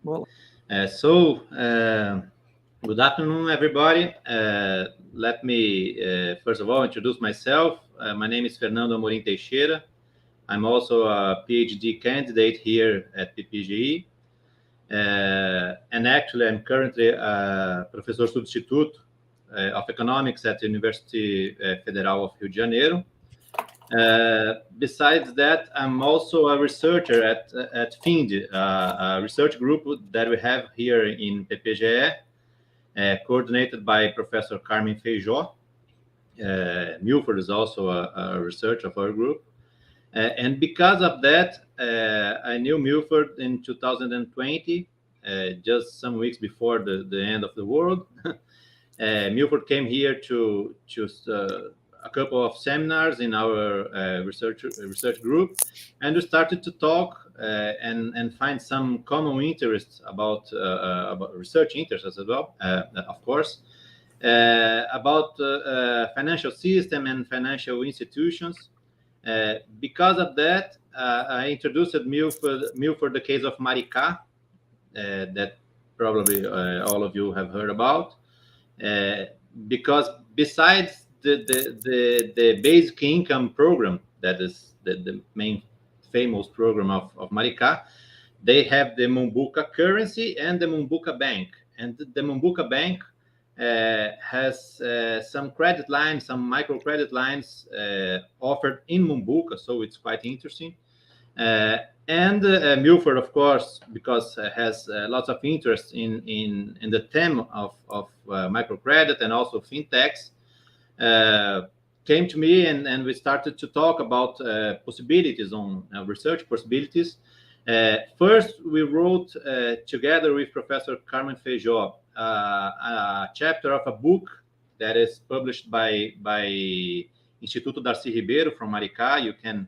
Well, good afternoon, everybody. Let me, first of all, introduce myself. My name is Fernando Teixeira. I'm also a PhD candidate here at PPGE. And actually, I'm currently a professor substituto of economics at the University Federal of Rio de Janeiro. Besides that, I'm also a researcher at FIND, a research group that we have here in PPGE, coordinated by Professor Carmen Feijó. Milford is also a researcher of our group. And because of that, I knew Milford in 2020, just some weeks before the end of the world. Milford came here to a couple of seminars in our research group, and we started to talk and find some common interests about research interests as well, of course, about financial system and financial institutions. Because of that, I introduced Milford the case of Maricá, that probably all of you have heard about, because besides the basic income program, that is the main famous program of Maricá, they have the Mumbuca currency and the Mumbuca bank. And the Mumbuca bank has some credit lines, some microcredit lines offered in Mumbuca, so it's quite interesting. And Milford, of course, because has lots of interest in the theme of microcredit and also fintechs, came to me and we started to talk about possibilities on research possibilities. First, we wrote together with Professor Carmen Feijó a chapter of a book that is published by Instituto Darcy Ribeiro from Maricá. You can,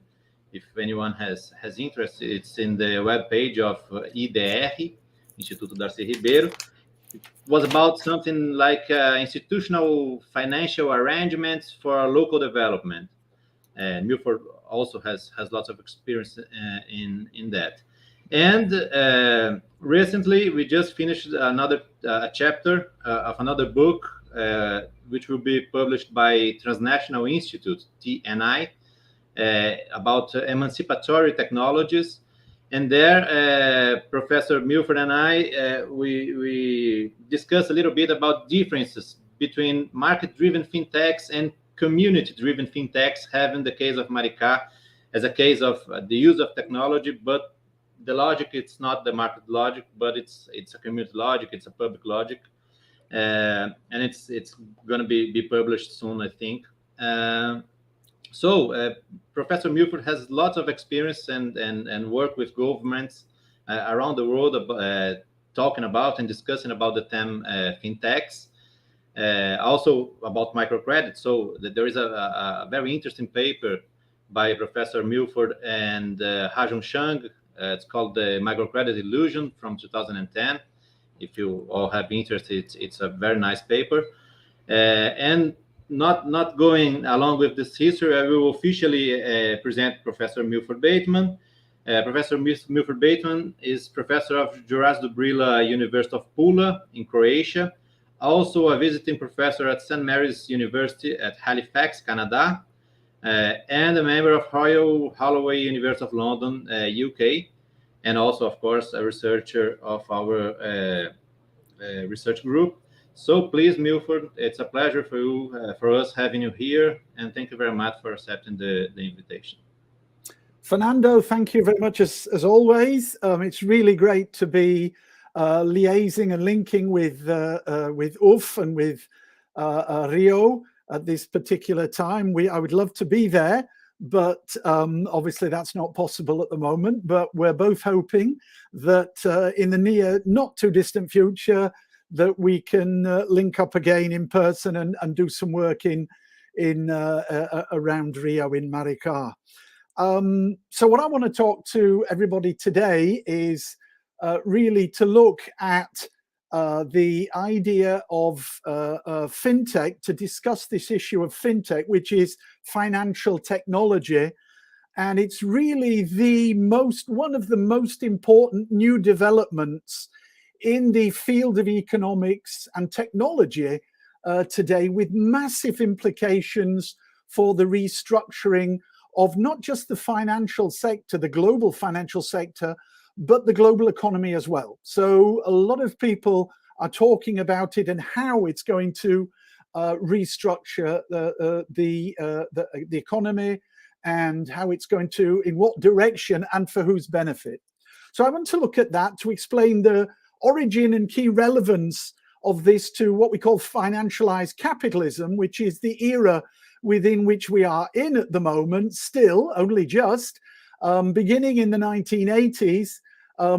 if anyone has interest, it's in the webpage of IDR, Instituto Darcy Ribeiro. It was about something like institutional financial arrangements for local development. Milford also has lots of experience in that. And recently, we just finished another chapter of another book, which will be published by Transnational Institute, TNI, about emancipatory technologies. And there, Professor Milford and I, we discussed a little bit about differences between market-driven fintechs and community-driven fintechs, having the case of Maricá as a case of the use of technology, but the logic, it's not the market logic, but it's a community logic, it's a public logic. And it's going to be published soon, I think. So Professor Milford has lots of experience and work with governments around the world, talking about and discussing about the theme fintechs, also about microcredit. So there is a very interesting paper by Professor Milford and Hajun Shang. It's called The Microcredit Illusion from 2010. If you all have interest, it's a very nice paper. And not going along with this history, I will officially present Professor Milford Bateman. Professor Milford Bateman is professor of Juraj Dobrila University of Pula in Croatia, also a visiting professor at St. Mary's University at Halifax, Canada, and a member of Royal Holloway University of London, UK, and also, of course, a researcher of our research group. So please, Milford, it's a pleasure for you, for us having you here, and thank you very much for accepting the invitation. Fernando, thank you very much as always. It's really great to be liaising and linking with UFF and with Rio at this particular time. I would love to be there, but obviously that's not possible at the moment. But we're both hoping that in the near, not too distant future, that we can link up again in person and do some work in around Rio in Maricá. So what I want to talk to everybody today is really to look at the idea of fintech, to discuss this issue of fintech, which is financial technology. And it's really one of the most important new developments in the field of economics and technology today, with massive implications for the restructuring of not just the financial sector, the global financial sector, but the global economy as well. So a lot of people are talking about it and how it's going to restructure the economy, and how it's going to, in what direction and for whose benefit. So I want to look at that to explain the origin and key relevance of this to what we call financialized capitalism, which is the era within which we are in at the moment, still only just, beginning in the 1980s,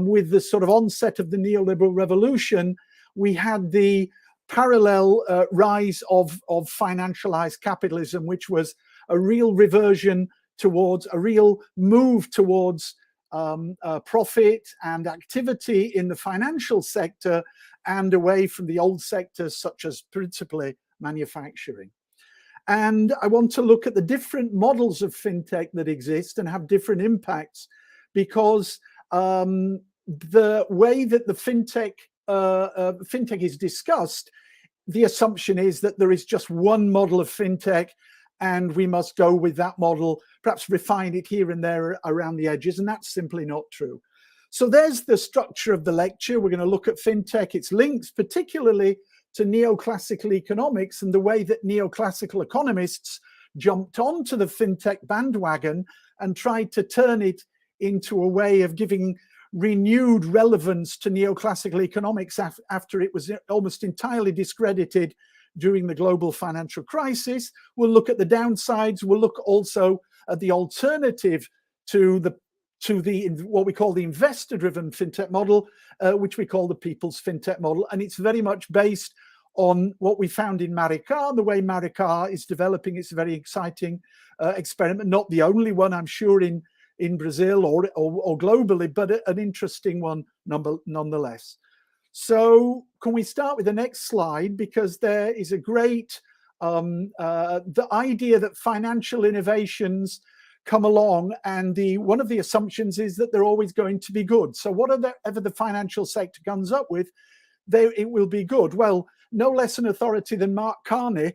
with the sort of onset of the neoliberal revolution. We had the parallel rise of financialized capitalism, which was a real reversion towards, a real move towards profit and activity in the financial sector, and away from the old sectors such as principally manufacturing. And I want to look at the different models of fintech that exist and have different impacts, because the way that the fintech is discussed, the assumption is that there is just one model of fintech, and we must go with that model, perhaps refine it here and there around the edges, and that's simply not true. So there's the structure of the lecture. We're going to look at fintech, its links particularly to neoclassical economics, and the way that neoclassical economists jumped onto the fintech bandwagon and tried to turn it into a way of giving renewed relevance to neoclassical economics after it was almost entirely discredited during the global financial crisis. We'll look at the downsides. We'll look also at the alternative to the what we call the investor-driven fintech model, which we call the people's fintech model. And it's very much based on what we found in Maricá, the way Maricá is developing. It's a very exciting experiment, not the only one, I'm sure, in Brazil or globally, but an interesting one nonetheless. So can we start with the next slide? Because there is a great, the idea that financial innovations come along, and one of the assumptions is that they're always going to be good. So whatever the financial sector comes up with, it will be good. Well, no less an authority than Mark Carney,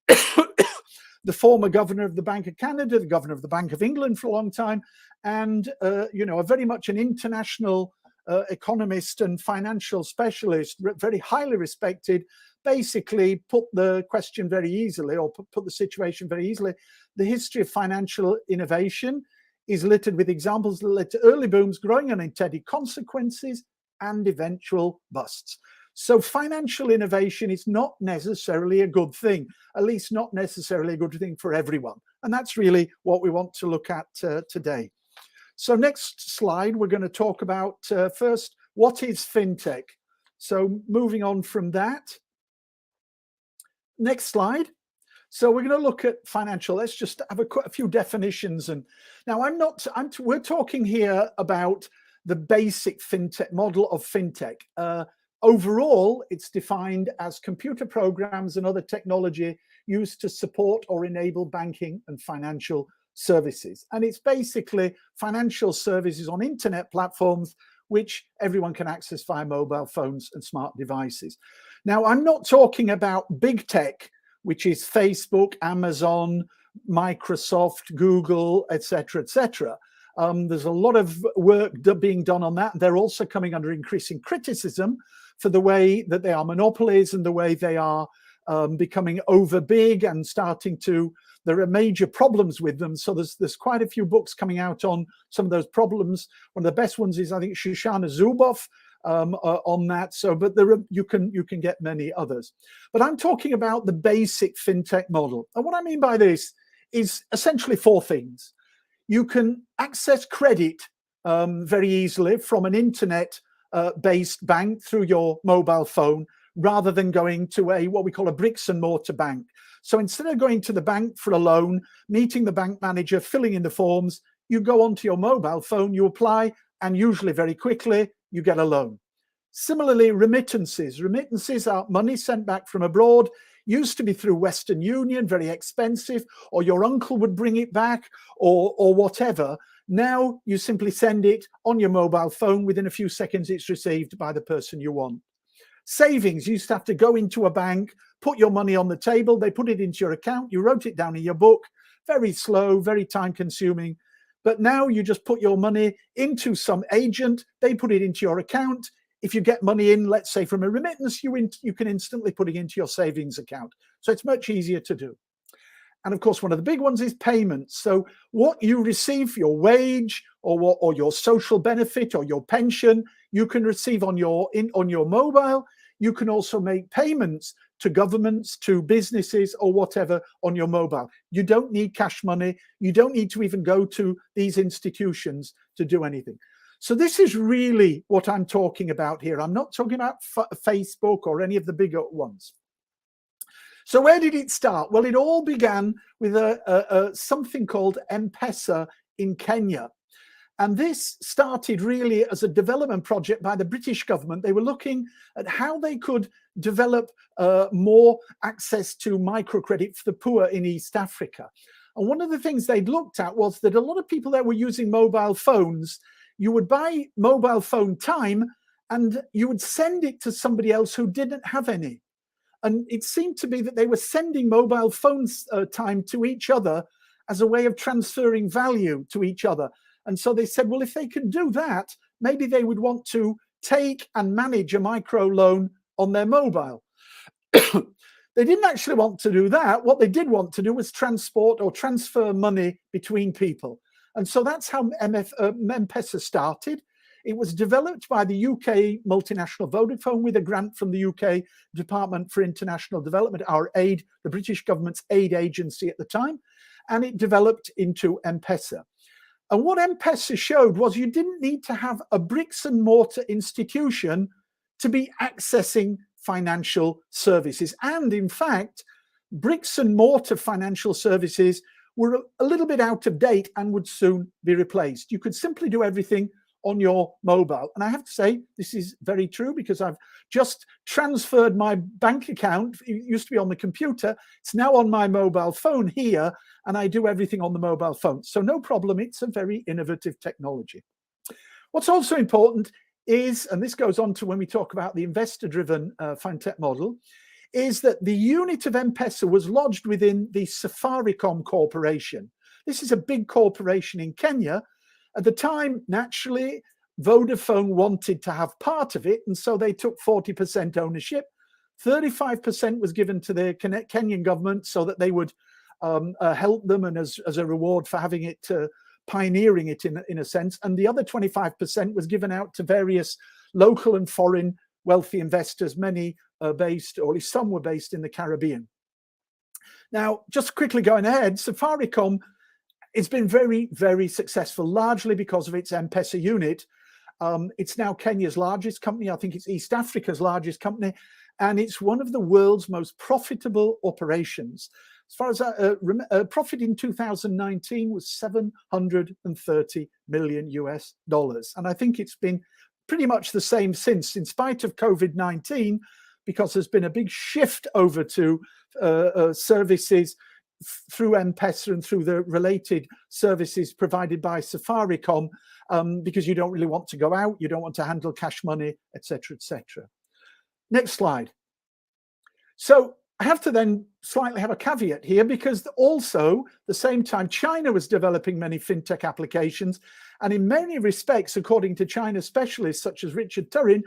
the former governor of the Bank of Canada, the governor of the Bank of England for a long time, and a very much an international economist and financial specialist, very highly respected, basically put the question very easily, or put the situation very easily. The history of financial innovation is littered with examples that led to early booms, growing unintended consequences, and eventual busts. So financial innovation is not necessarily a good thing, at least not necessarily a good thing for everyone. And that's really what we want to look at today. So next slide, we're going to talk about first, what is fintech? So moving on from that. Next slide. So we're going to look at financial. Let's just have a few definitions. And now we're talking here about the basic fintech model of fintech. Overall, it's defined as computer programs and other technology used to support or enable banking and financial services. And it's basically financial services on internet platforms, which everyone can access via mobile phones and smart devices. Now, I'm not talking about big tech, which is Facebook, Amazon, Microsoft, Google, etc., etc. There's a lot of work being done on that. They're also coming under increasing criticism for the way that they are monopolies and the way they are becoming over big and starting to, there are major problems with them. So there's quite a few books coming out on some of those problems. One of the best ones is, I think, Shoshana Zuboff on that. So, but you can get many others. But I'm talking about the basic fintech model. And what I mean by this is essentially four things. You can access credit very easily from an internet-based bank through your mobile phone, rather than going to what we call a bricks and mortar bank. So instead of going to the bank for a loan, meeting the bank manager, filling in the forms, you go onto your mobile phone, you apply, and usually very quickly, you get a loan. Similarly, remittances. Remittances are money sent back from abroad, used to be through Western Union, very expensive, or your uncle would bring it back, or whatever. Now you simply send it on your mobile phone. Within a few seconds, it's received by the person you want. Savings, you used to have to go into a bank, put your money on the table, they put it into your account, you wrote it down in your book, very slow, very time consuming. But now you just put your money into some agent, they put it into your account. If you get money in, let's say from a remittance, you can instantly put it into your savings account. So it's much easier to do. And of course, one of the big ones is payments. So what you receive, your wage or your social benefit or your pension, you can receive on your mobile. You can also make payments to governments, to businesses or whatever on your mobile. You don't need cash money. You don't need to even go to these institutions to do anything. So this is really what I'm talking about here. I'm not talking about Facebook or any of the bigger ones. So where did it start? Well, it all began with something called M-Pesa in Kenya. And this started really as a development project by the British government. They were looking at how they could develop more access to microcredit for the poor in East Africa. And one of the things they'd looked at was that a lot of people that were using mobile phones, you would buy mobile phone time and you would send it to somebody else who didn't have any. And it seemed to be that they were sending mobile phones time to each other as a way of transferring value to each other. And so they said, well, if they can do that, maybe they would want to take and manage a micro loan on their mobile. They didn't actually want to do that. What they did want to do was transport or transfer money between people. And so that's how M-Pesa started. It was developed by the UK multinational Vodafone with a grant from the UK Department for International Development, our aid, the British government's aid agency at the time, and it developed into M-Pesa. And what M-Pesa showed was you didn't need to have a bricks and mortar institution to be accessing financial services. And in fact, bricks and mortar financial services were a little bit out of date and would soon be replaced. You could simply do everything on your mobile. And I have to say, this is very true because I've just transferred my bank account. It used to be on the computer. It's now on my mobile phone here, and I do everything on the mobile phone. So no problem. It's a very innovative technology. What's also important is, and this goes on to when we talk about the investor-driven fintech model, is that the unit of M-Pesa was lodged within the Safaricom Corporation. This is a big corporation in Kenya. At the time, naturally, Vodafone wanted to have part of it, and so they took 40% ownership. 35% was given to the Kenyan government so that they would help them and as a reward for having it, pioneering it in a sense. And the other 25% was given out to various local and foreign wealthy investors, many based, or at least some were based in the Caribbean. Now, just quickly going ahead, Safaricom, it's been very, very successful, largely because of its M-Pesa unit. It's now Kenya's largest company. I think it's East Africa's largest company, and it's one of the world's most profitable operations. As far as profit in 2019 was $730 million US. And I think it's been pretty much the same since, in spite of COVID-19, because there's been a big shift over to services through M-Pesa and through the related services provided by Safaricom, because you don't really want to go out, you don't want to handle cash money, etc., etc. Next slide. So I have to then slightly have a caveat here, because also the same time China was developing many fintech applications, and in many respects, according to China specialists such as Richard Turin,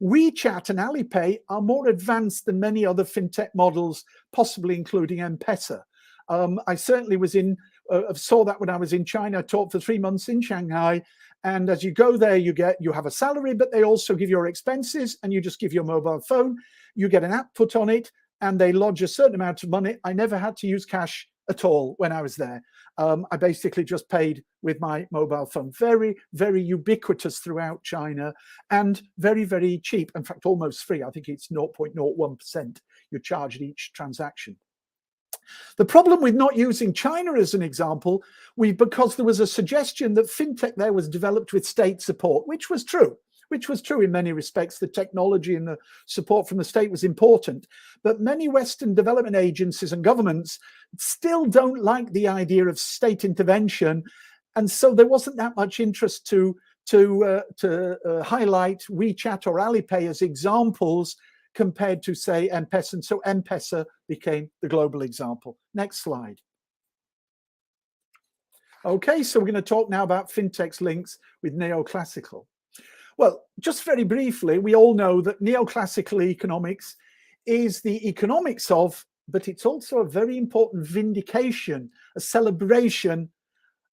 WeChat and Alipay are more advanced than many other fintech models, possibly including M-Pesa. I certainly was saw that when I was in China. I taught for 3 months in Shanghai, and as you go there, you have a salary, but they also give your expenses, and you just give your mobile phone. You get an app put on it, and they lodge a certain amount of money. I never had to use cash at all when I was there. I basically just paid with my mobile phone. Very, very ubiquitous throughout China, and very, very cheap. In fact, almost free. I think it's 0.01% you're charged each transaction. The problem with not using China as an example, because there was a suggestion that fintech there was developed with state support, which was true in many respects. The technology and the support from the state was important, but many Western development agencies and governments still don't like the idea of state intervention And so there wasn't that much interest to highlight WeChat or Alipay as examples compared to, say, M-Pesa. And so M-Pesa became the global example. Next slide. Okay, so we're going to talk now about Fintech's links with neoclassical. Well, just very briefly, we all know that neoclassical economics is the economics of, but it's also a very important vindication, a celebration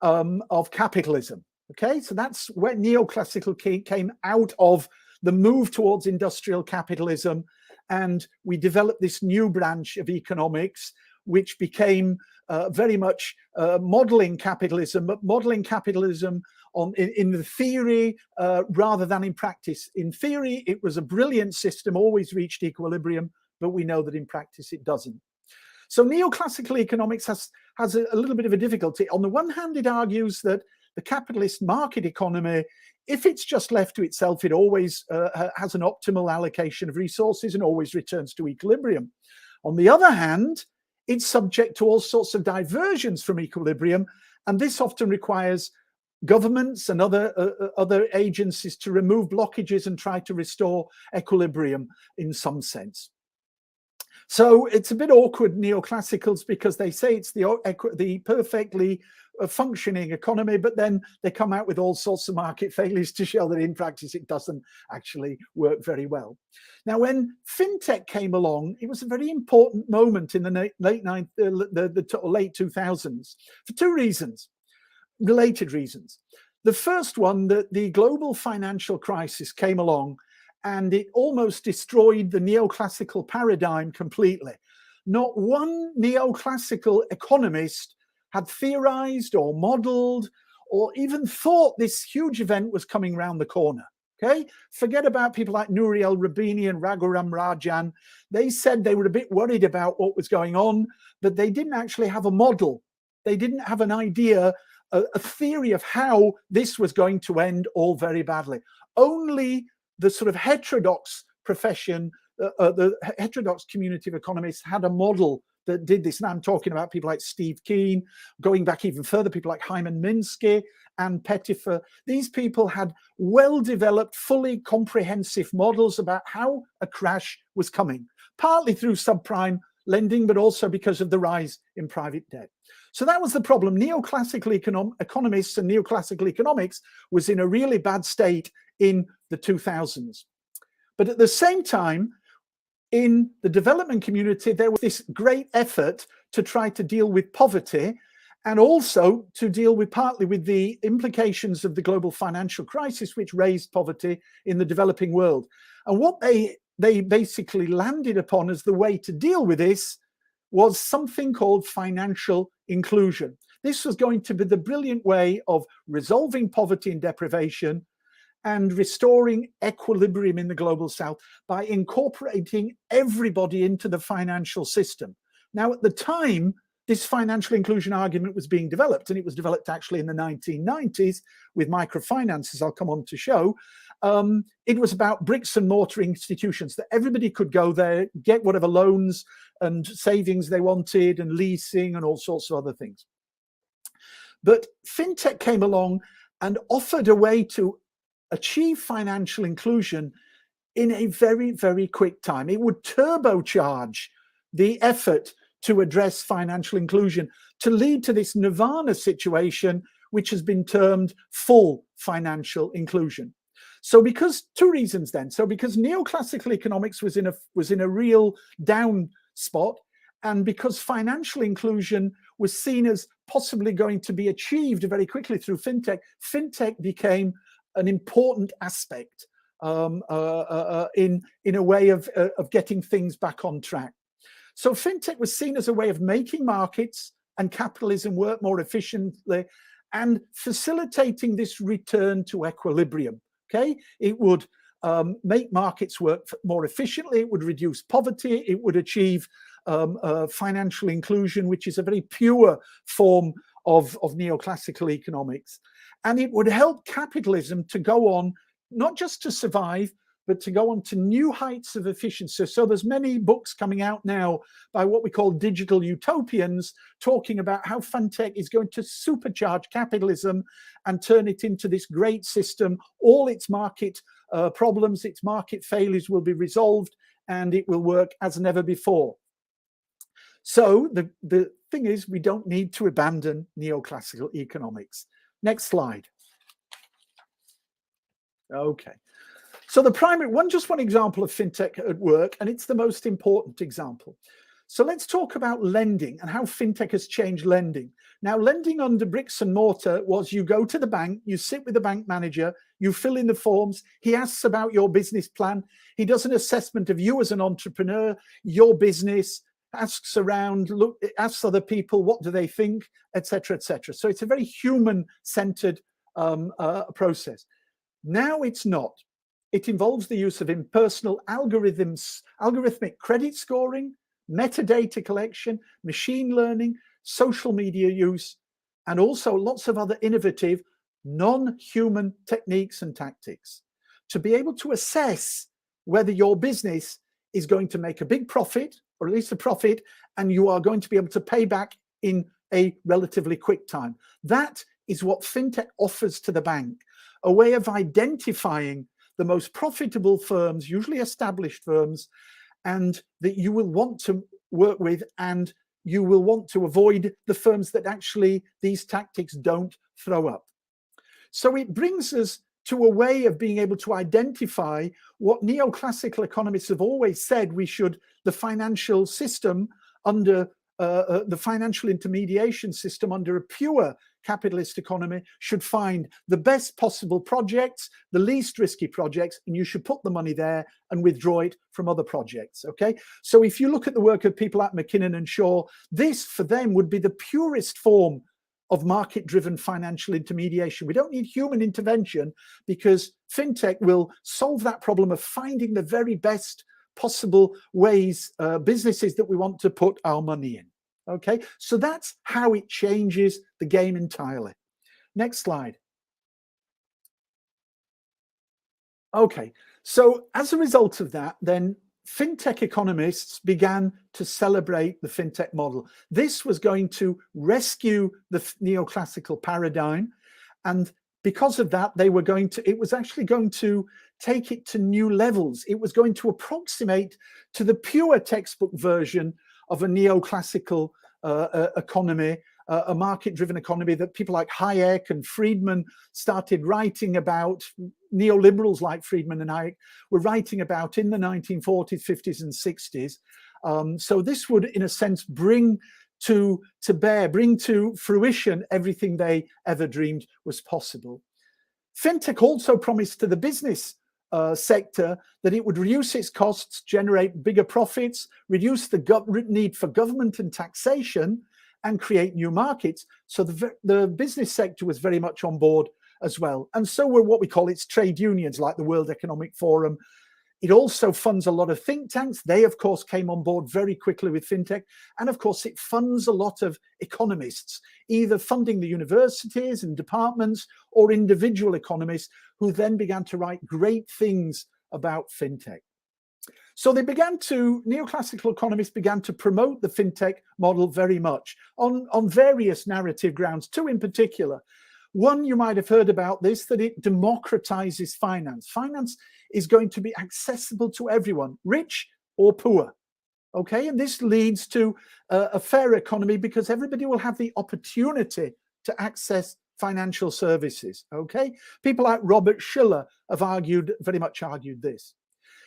of capitalism. Okay, so that's where neoclassical came out of the move towards industrial capitalism, and we developed this new branch of economics, which became very much modeling capitalism, but modeling capitalism in the theory rather than in practice. In theory, it was a brilliant system, always reached equilibrium, but we know that in practice it doesn't. So neoclassical economics has a little bit of a difficulty. On the one hand, it argues that the capitalist market economy, if it's just left to itself, it always has an optimal allocation of resources and always returns to equilibrium. On the other hand, it's subject to all sorts of diversions from equilibrium, and this often requires governments and other agencies to remove blockages and try to restore equilibrium in some sense. So it's a bit awkward, neoclassicals, because they say it's the perfectly functioning economy, but then they come out with all sorts of market failures to show that in practice it doesn't actually work very well. Now, when Fintech came along, it was a very important moment in the late 2000s for two reasons, related reasons. The first one, that the global financial crisis came along and it almost destroyed the neoclassical paradigm completely. Not one neoclassical economist had theorized or modeled or even thought this huge event was coming around the corner. Okay, forget about people like Nouriel Roubini and Raghuram Rajan. They said they were a bit worried about what was going on, but they didn't actually have a model. They didn't have an idea, a theory of how this was going to end all very badly. Only the sort of heterodox profession, the heterodox community of economists had a model that did this. And I'm talking about people like Steve Keen, going back even further, people like Hyman Minsky and Pettifer. These people had well-developed, fully comprehensive models about how a crash was coming, partly through subprime lending, but also because of the rise in private debt. So that was the problem. Neoclassical economists and neoclassical economics was in a really bad state in the 2000s. But at the same time, in the development community, there was this great effort to try to deal with poverty and also to deal with partly with the implications of the global financial crisis, which raised poverty in the developing world. And what they basically landed upon as the way to deal with this was something called financial inclusion. This was going to be the brilliant way of resolving poverty and deprivation and restoring equilibrium in the global south by incorporating everybody into the financial system. Now, at the time, this financial inclusion argument was being developed, and it was developed actually in the 1990s with microfinance, as I'll come on to show. It was about bricks and mortar institutions that everybody could go there, get whatever loans and savings they wanted and leasing and all sorts of other things. But Fintech came along and offered a way to achieve financial inclusion in a very, very quick time. It would turbocharge the effort to address financial inclusion to lead to this nirvana situation, which has been termed full financial inclusion. So because two reasons then. So because neoclassical economics was in a real down spot, and because financial inclusion was seen as possibly going to be achieved very quickly through Fintech, Fintech became an important aspect in a way of getting things back on track. So Fintech was seen as a way of making markets and capitalism work more efficiently and facilitating this return to equilibrium. Okay, it would make markets work more efficiently. It would reduce poverty. It would achieve financial inclusion, which is a very pure form of neoclassical economics. And it would help capitalism to go on, not just to survive, but to go on to new heights of efficiency. So there's many books coming out now by what we call digital utopians, talking about how Fintech is going to supercharge capitalism and turn it into this great system. All its market problems, its market failures will be resolved, and it will work as never before. So the thing is, we don't need to abandon neoclassical economics. Next slide. Okay. So the primary one, just one example of Fintech at work, and it's the most important example. So let's talk about lending and how Fintech has changed lending. Now, lending under bricks and mortar was you go to the bank, you sit with the bank manager, you fill in the forms, he asks about your business plan, he does an assessment of you as an entrepreneur, your business, asks around, asks other people, what do they think, etc., etc. So it's a very human-centered process. Now it's not. It involves the use of impersonal algorithms, algorithmic credit scoring, metadata collection, machine learning, social media use, and also lots of other innovative non-human techniques and tactics to be able to assess whether your business is going to make a big profit, or at least a profit, and you are going to be able to pay back in a relatively quick time. That is what Fintech offers to the bank, a way of identifying the most profitable firms, usually established firms, and that you will want to work with, and you will want to avoid the firms that actually these tactics don't throw up. So it brings us to a way of being able to identify what neoclassical economists have always said we should, the financial system under the financial intermediation system under a pure capitalist economy should find the best possible projects, the least risky projects, and you should put the money there and withdraw it from other projects. Okay, so if you look at the work of people like McKinnon and Shaw, this for them would be the purest form of market-driven financial intermediation. We don't need human intervention because Fintech will solve that problem of finding the very best possible ways, businesses that we want to put our money in. Okay, so that's how it changes the game entirely. Next slide. Okay, so as a result of that, then Fintech economists began to celebrate the Fintech model. This was going to rescue the neoclassical paradigm, and because of that, they were going to, it was actually going to take it to new levels. It was going to approximate to the pure textbook version of a neoclassical economy, a market-driven economy that people like Hayek and Friedman started writing about. Neoliberals like Friedman and Hayek were writing about in the 1940s, 50s, and 60s. So this would, in a sense, bring to fruition everything they ever dreamed was possible. Fintech also promised to the business sector that it would reduce its costs, generate bigger profits, reduce the need for government and taxation, and create new markets. So the business sector was very much on board as well. And so were what we call its trade unions, like the World Economic Forum. It also funds a lot of think tanks. They, of course, came on board very quickly with Fintech. And of course, it funds a lot of economists, either funding the universities and departments or individual economists who then began to write great things about Fintech. So neoclassical economists began to promote the Fintech model very much on various narrative grounds, two in particular. One, you might have heard about this, that it democratizes finance. Finance is going to be accessible to everyone, rich or poor. Okay, and this leads to a fair economy because everybody will have the opportunity to access financial services. Okay, people like Robert Schiller have very much argued this.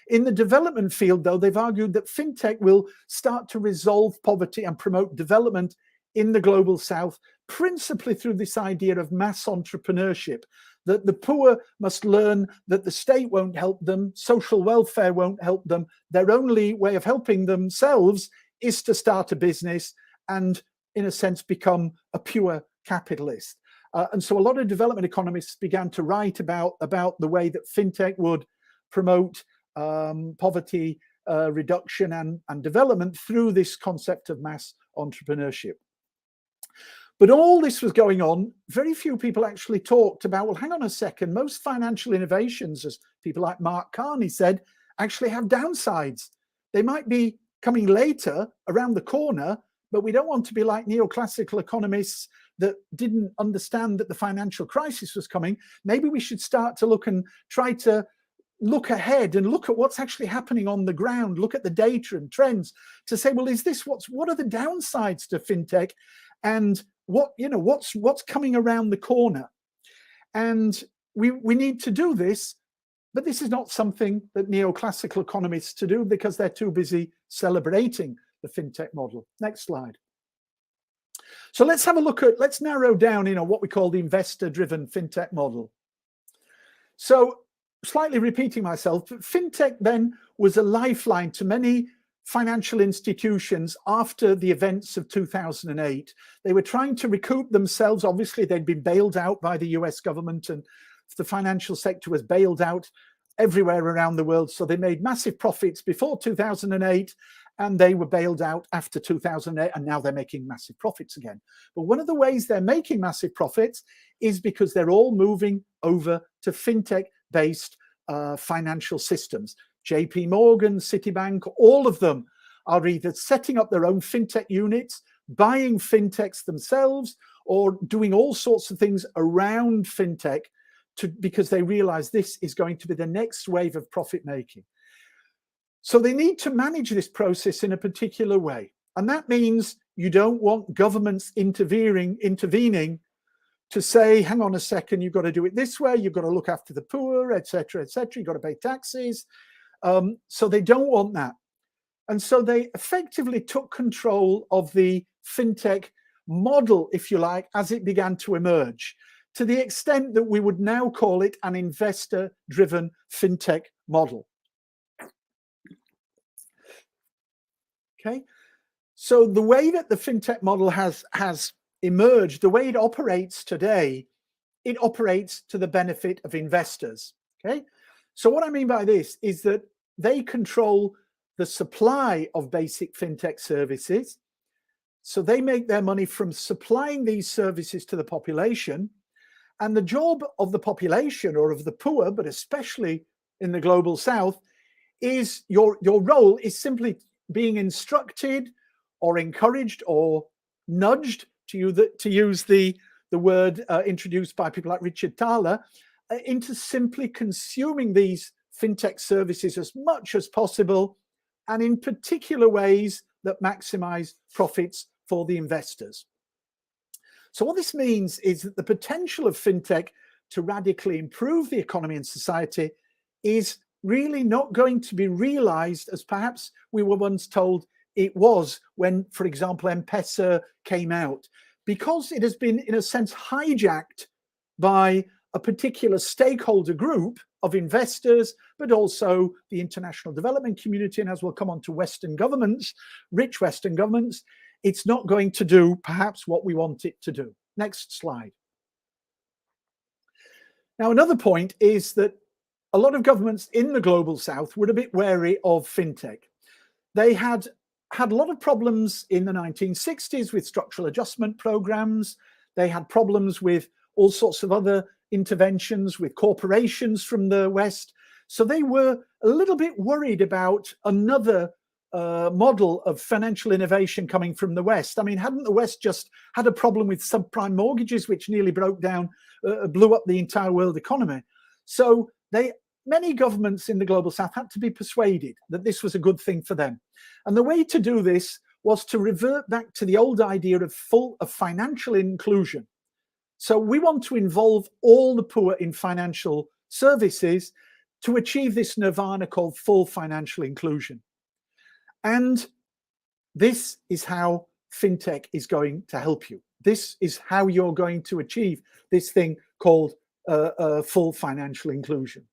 In the development field, though, they've argued that Fintech will start to resolve poverty and promote development in the global south, principally through this idea of mass entrepreneurship, that the poor must learn that the state won't help them, social welfare won't help them. Their only way of helping themselves is to start a business and, in a sense, become a pure capitalist. And so a lot of development economists began to write about the way that Fintech would promote poverty reduction and development through this concept of mass entrepreneurship. But all this was going on. Very few people actually talked about, well, hang on a second, most financial innovations, as people like Mark Carney said, actually have downsides. They might be coming later around the corner, but we don't want to be like neoclassical economists that didn't understand that the financial crisis was coming. Maybe we should start to look and try to look ahead and look at what's actually happening on the ground, look at the data and trends to say, well, is this what are the downsides to fintech, and what's coming around the corner? And we need to do this, but this is not something that neoclassical economists to do because they're too busy celebrating the fintech model. Next slide. So let's have a look at, let's narrow down, what we call the investor-driven fintech model. So slightly repeating myself, fintech then was a lifeline to many financial institutions after the events of 2008. They were trying to recoup themselves. Obviously, they'd been bailed out by the US government, and the financial sector was bailed out everywhere around the world. So they made massive profits before 2008, and they were bailed out after 2008, and now they're making massive profits again. But one of the ways they're making massive profits is because they're all moving over to fintech-based financial systems. JP Morgan, Citibank, all of them are either setting up their own fintech units, buying fintechs themselves, or doing all sorts of things around fintech because they realize this is going to be the next wave of profit making. So they need to manage this process in a particular way. And that means you don't want governments intervening to say, hang on a second, you've got to do it this way, you've got to look after the poor, etc., etc., you've got to pay taxes. So they don't want that. And so they effectively took control of the fintech model, if you like, as it began to emerge, to the extent that we would now call it an investor-driven fintech model. Okay, so the way that the fintech model has emerged, the way it operates today, it operates to the benefit of investors. Okay, so what I mean by this is that they control the supply of basic fintech services. So they make their money from supplying these services to the population. And the job of the population, or of the poor, but especially in the global south, is your role is simply being instructed or encouraged or nudged, to use the word introduced by people like Richard Thaler, into simply consuming these fintech services as much as possible, and in particular ways that maximize profits for the investors. So what this means is that the potential of fintech to radically improve the economy and society is really not going to be realized as perhaps we were once told it was when, for example, M-Pesa came out, because it has been, in a sense, hijacked by a particular stakeholder group of investors, but also the international development community. And as we'll come on to Western governments, rich Western governments, it's not going to do perhaps what we want it to do. Next slide. Now, another point is that a lot of governments in the global south were a bit wary of fintech. They had a lot of problems in the 1960s with structural adjustment programs. They had problems with all sorts of other interventions with corporations from the West. So they were a little bit worried about another model of financial innovation coming from the West. I mean, hadn't the West just had a problem with subprime mortgages, which nearly broke down, blew up the entire world economy? So many governments in the global south had to be persuaded that this was a good thing for them. And the way to do this was to revert back to the old idea of financial inclusion. So we want to involve all the poor in financial services to achieve this nirvana called full financial inclusion. And this is how fintech is going to help you. This is how you're going to achieve this thing called full financial inclusion.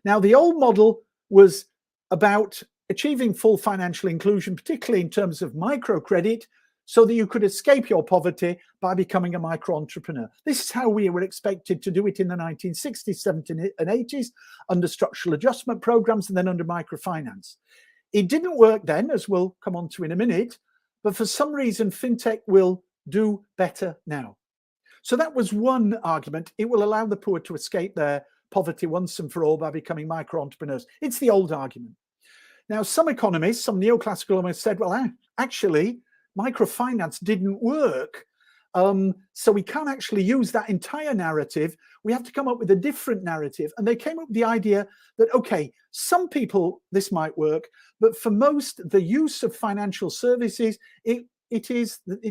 Now, the old model was about achieving full financial inclusion, particularly in terms of microcredit, so that you could escape your poverty by becoming a micro-entrepreneur. This is how we were expected to do it in the 1960s, 70s, and 80s, under structural adjustment programs and then under microfinance. It didn't work then, as we'll come on to in a minute, but for some reason, fintech will do better now. So that was one argument. It will allow the poor to escape their poverty once and for all by becoming micro-entrepreneurs. It's the old argument. Now, some economists, some neoclassical economists said, well, actually, microfinance didn't work. So we can't actually use that entire narrative. We have to come up with a different narrative. And they came up with the idea that, okay, some people, this might work, but for most, the use of financial services, it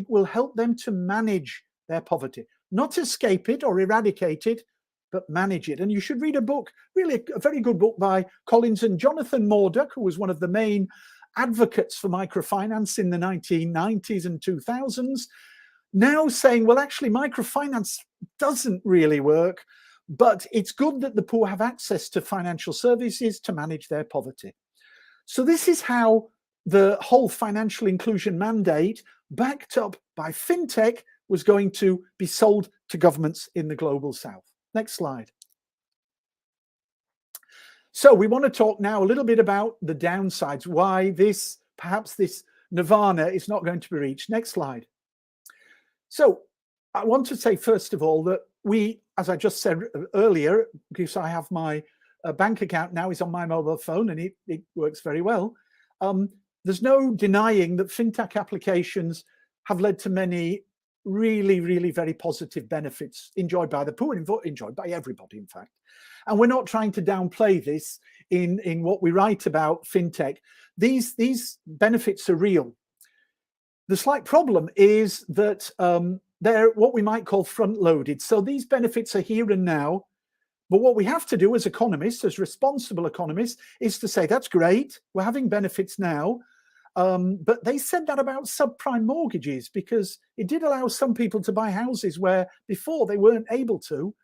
will help them to manage their poverty, not escape it or eradicate it, but manage it. And you should read a book, really a very good book by Collins and Jonathan Morduck, who was one of the main advocates for microfinance in the 1990s and 2000s, now saying, well, actually, microfinance doesn't really work, but it's good that the poor have access to financial services to manage their poverty. So this is how the whole financial inclusion mandate, backed up by fintech, was going to be sold to governments in the global south. Next slide. So we want to talk now a little bit about the downsides, why perhaps this nirvana is not going to be reached. Next slide. So I want to say, first of all, that we, as I just said earlier, because I have my bank account now is on my mobile phone and it works very well. There's no denying that fintech applications have led to many really, really very positive benefits enjoyed by the poor and enjoyed by everybody, in fact. And we're not trying to downplay this in what we write about fintech. These benefits are real. The slight problem is that they're what we might call front-loaded. So these benefits are here and now. But what we have to do as economists, as responsible economists, is to say, that's great, we're having benefits now. But they said that about subprime mortgages, because it did allow some people to buy houses where before they weren't able to.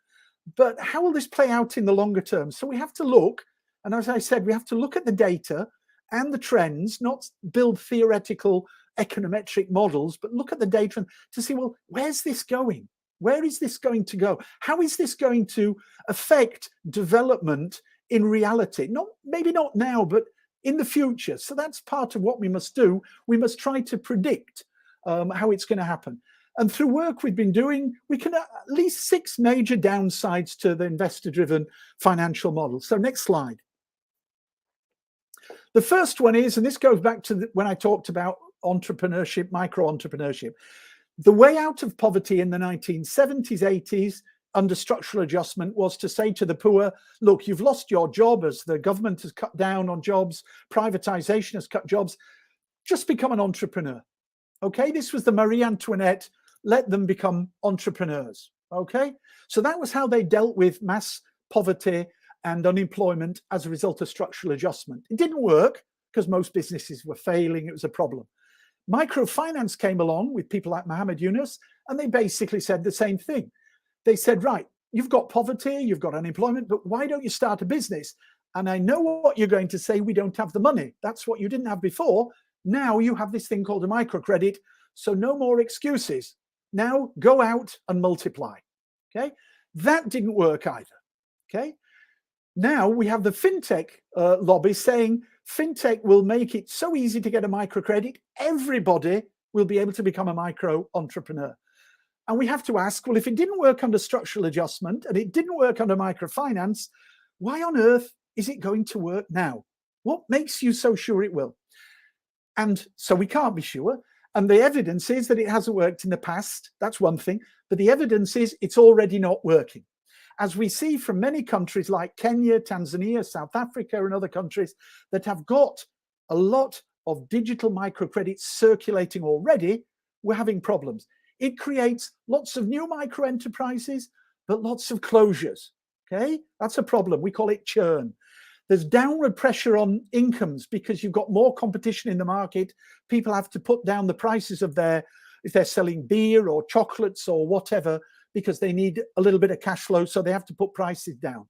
But how will this play out in the longer term? So we have to look, and as I said, we have to look at the data and the trends, not build theoretical econometric models, but look at the data to see, well, where's this going? Where is this going to go? How is this going to affect development in reality? Maybe not now, but in the future. So that's part of what we must do. We must try to predict how it's going to happen. And through work we've been doing, we can at least 6 major downsides to the investor-driven financial model. So next slide. The first one is, and this goes back to when I talked about entrepreneurship, micro-entrepreneurship. The way out of poverty in the 1970s, 80s, under structural adjustment, was to say to the poor, look, you've lost your job as the government has cut down on jobs, privatization has cut jobs, just become an entrepreneur. Okay, this was the Marie Antoinette, let them become entrepreneurs. Okay, so that was how they dealt with mass poverty and unemployment as a result of structural adjustment. It didn't work because most businesses were failing, it was a problem. Microfinance came along with people like Muhammad Yunus, and they basically said the same thing. They said, right, you've got poverty, you've got unemployment, but why don't you start a business? And I know what you're going to say, we don't have the money. That's what you didn't have before. Now you have this thing called a microcredit, so no more excuses. Now go out and multiply, okay? That didn't work either, okay? Now we have the fintech lobby saying fintech will make it so easy to get a microcredit, everybody will be able to become a micro entrepreneur. And we have to ask, well, if it didn't work under structural adjustment and it didn't work under microfinance, why on earth is it going to work now? What makes you so sure it will? And so we can't be sure. And the evidence is that it hasn't worked in the past. That's one thing. But the evidence is it's already not working. As we see from many countries like Kenya, Tanzania, South Africa, and other countries that have got a lot of digital microcredits circulating already, we're having problems. It creates lots of new micro enterprises, but lots of closures. Okay, that's a problem. We call it churn. There's downward pressure on incomes because you've got more competition in the market. People have to put down the prices of if they're selling beer or chocolates or whatever, because they need a little bit of cash flow, so they have to put prices down.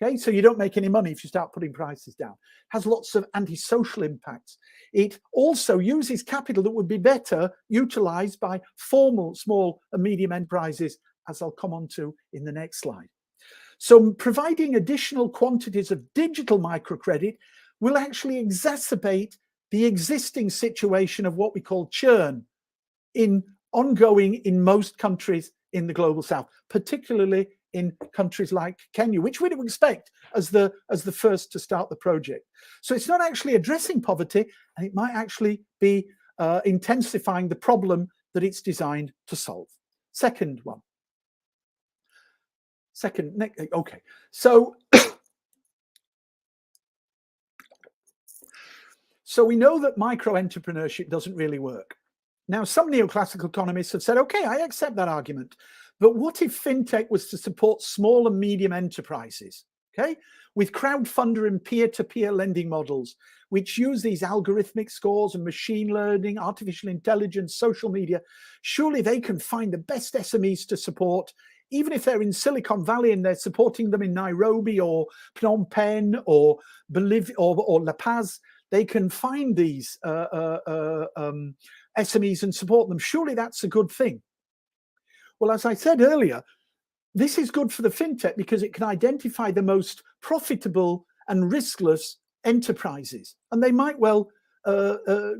Okay, so you don't make any money if you start putting prices down. It has lots of antisocial impacts. It also uses capital that would be better utilized by formal small and medium enterprises, as I'll come on to in the next slide. So providing additional quantities of digital microcredit will actually exacerbate the existing situation of what we call churn ongoing in most countries in the global south, particularly in countries like Kenya, which we would expect as the first to start the project. So it's not actually addressing poverty, and it might actually be intensifying the problem that it's designed to solve. Second one. Okay. So so we know that micro-entrepreneurship doesn't really work. Now, some neoclassical economists have said, okay, I accept that argument. But what if fintech was to support small and medium enterprises, okay, with crowdfunder and peer-to-peer lending models, which use these algorithmic scores and machine learning, artificial intelligence, social media? Surely they can find the best SMEs to support, even if they're in Silicon Valley and they're supporting them in Nairobi or Phnom Penh or Bolivia or La Paz. They can find these SMEs and support them. Surely that's a good thing. Well, as I said earlier, this is good for the fintech because it can identify the most profitable and riskless enterprises, and they might well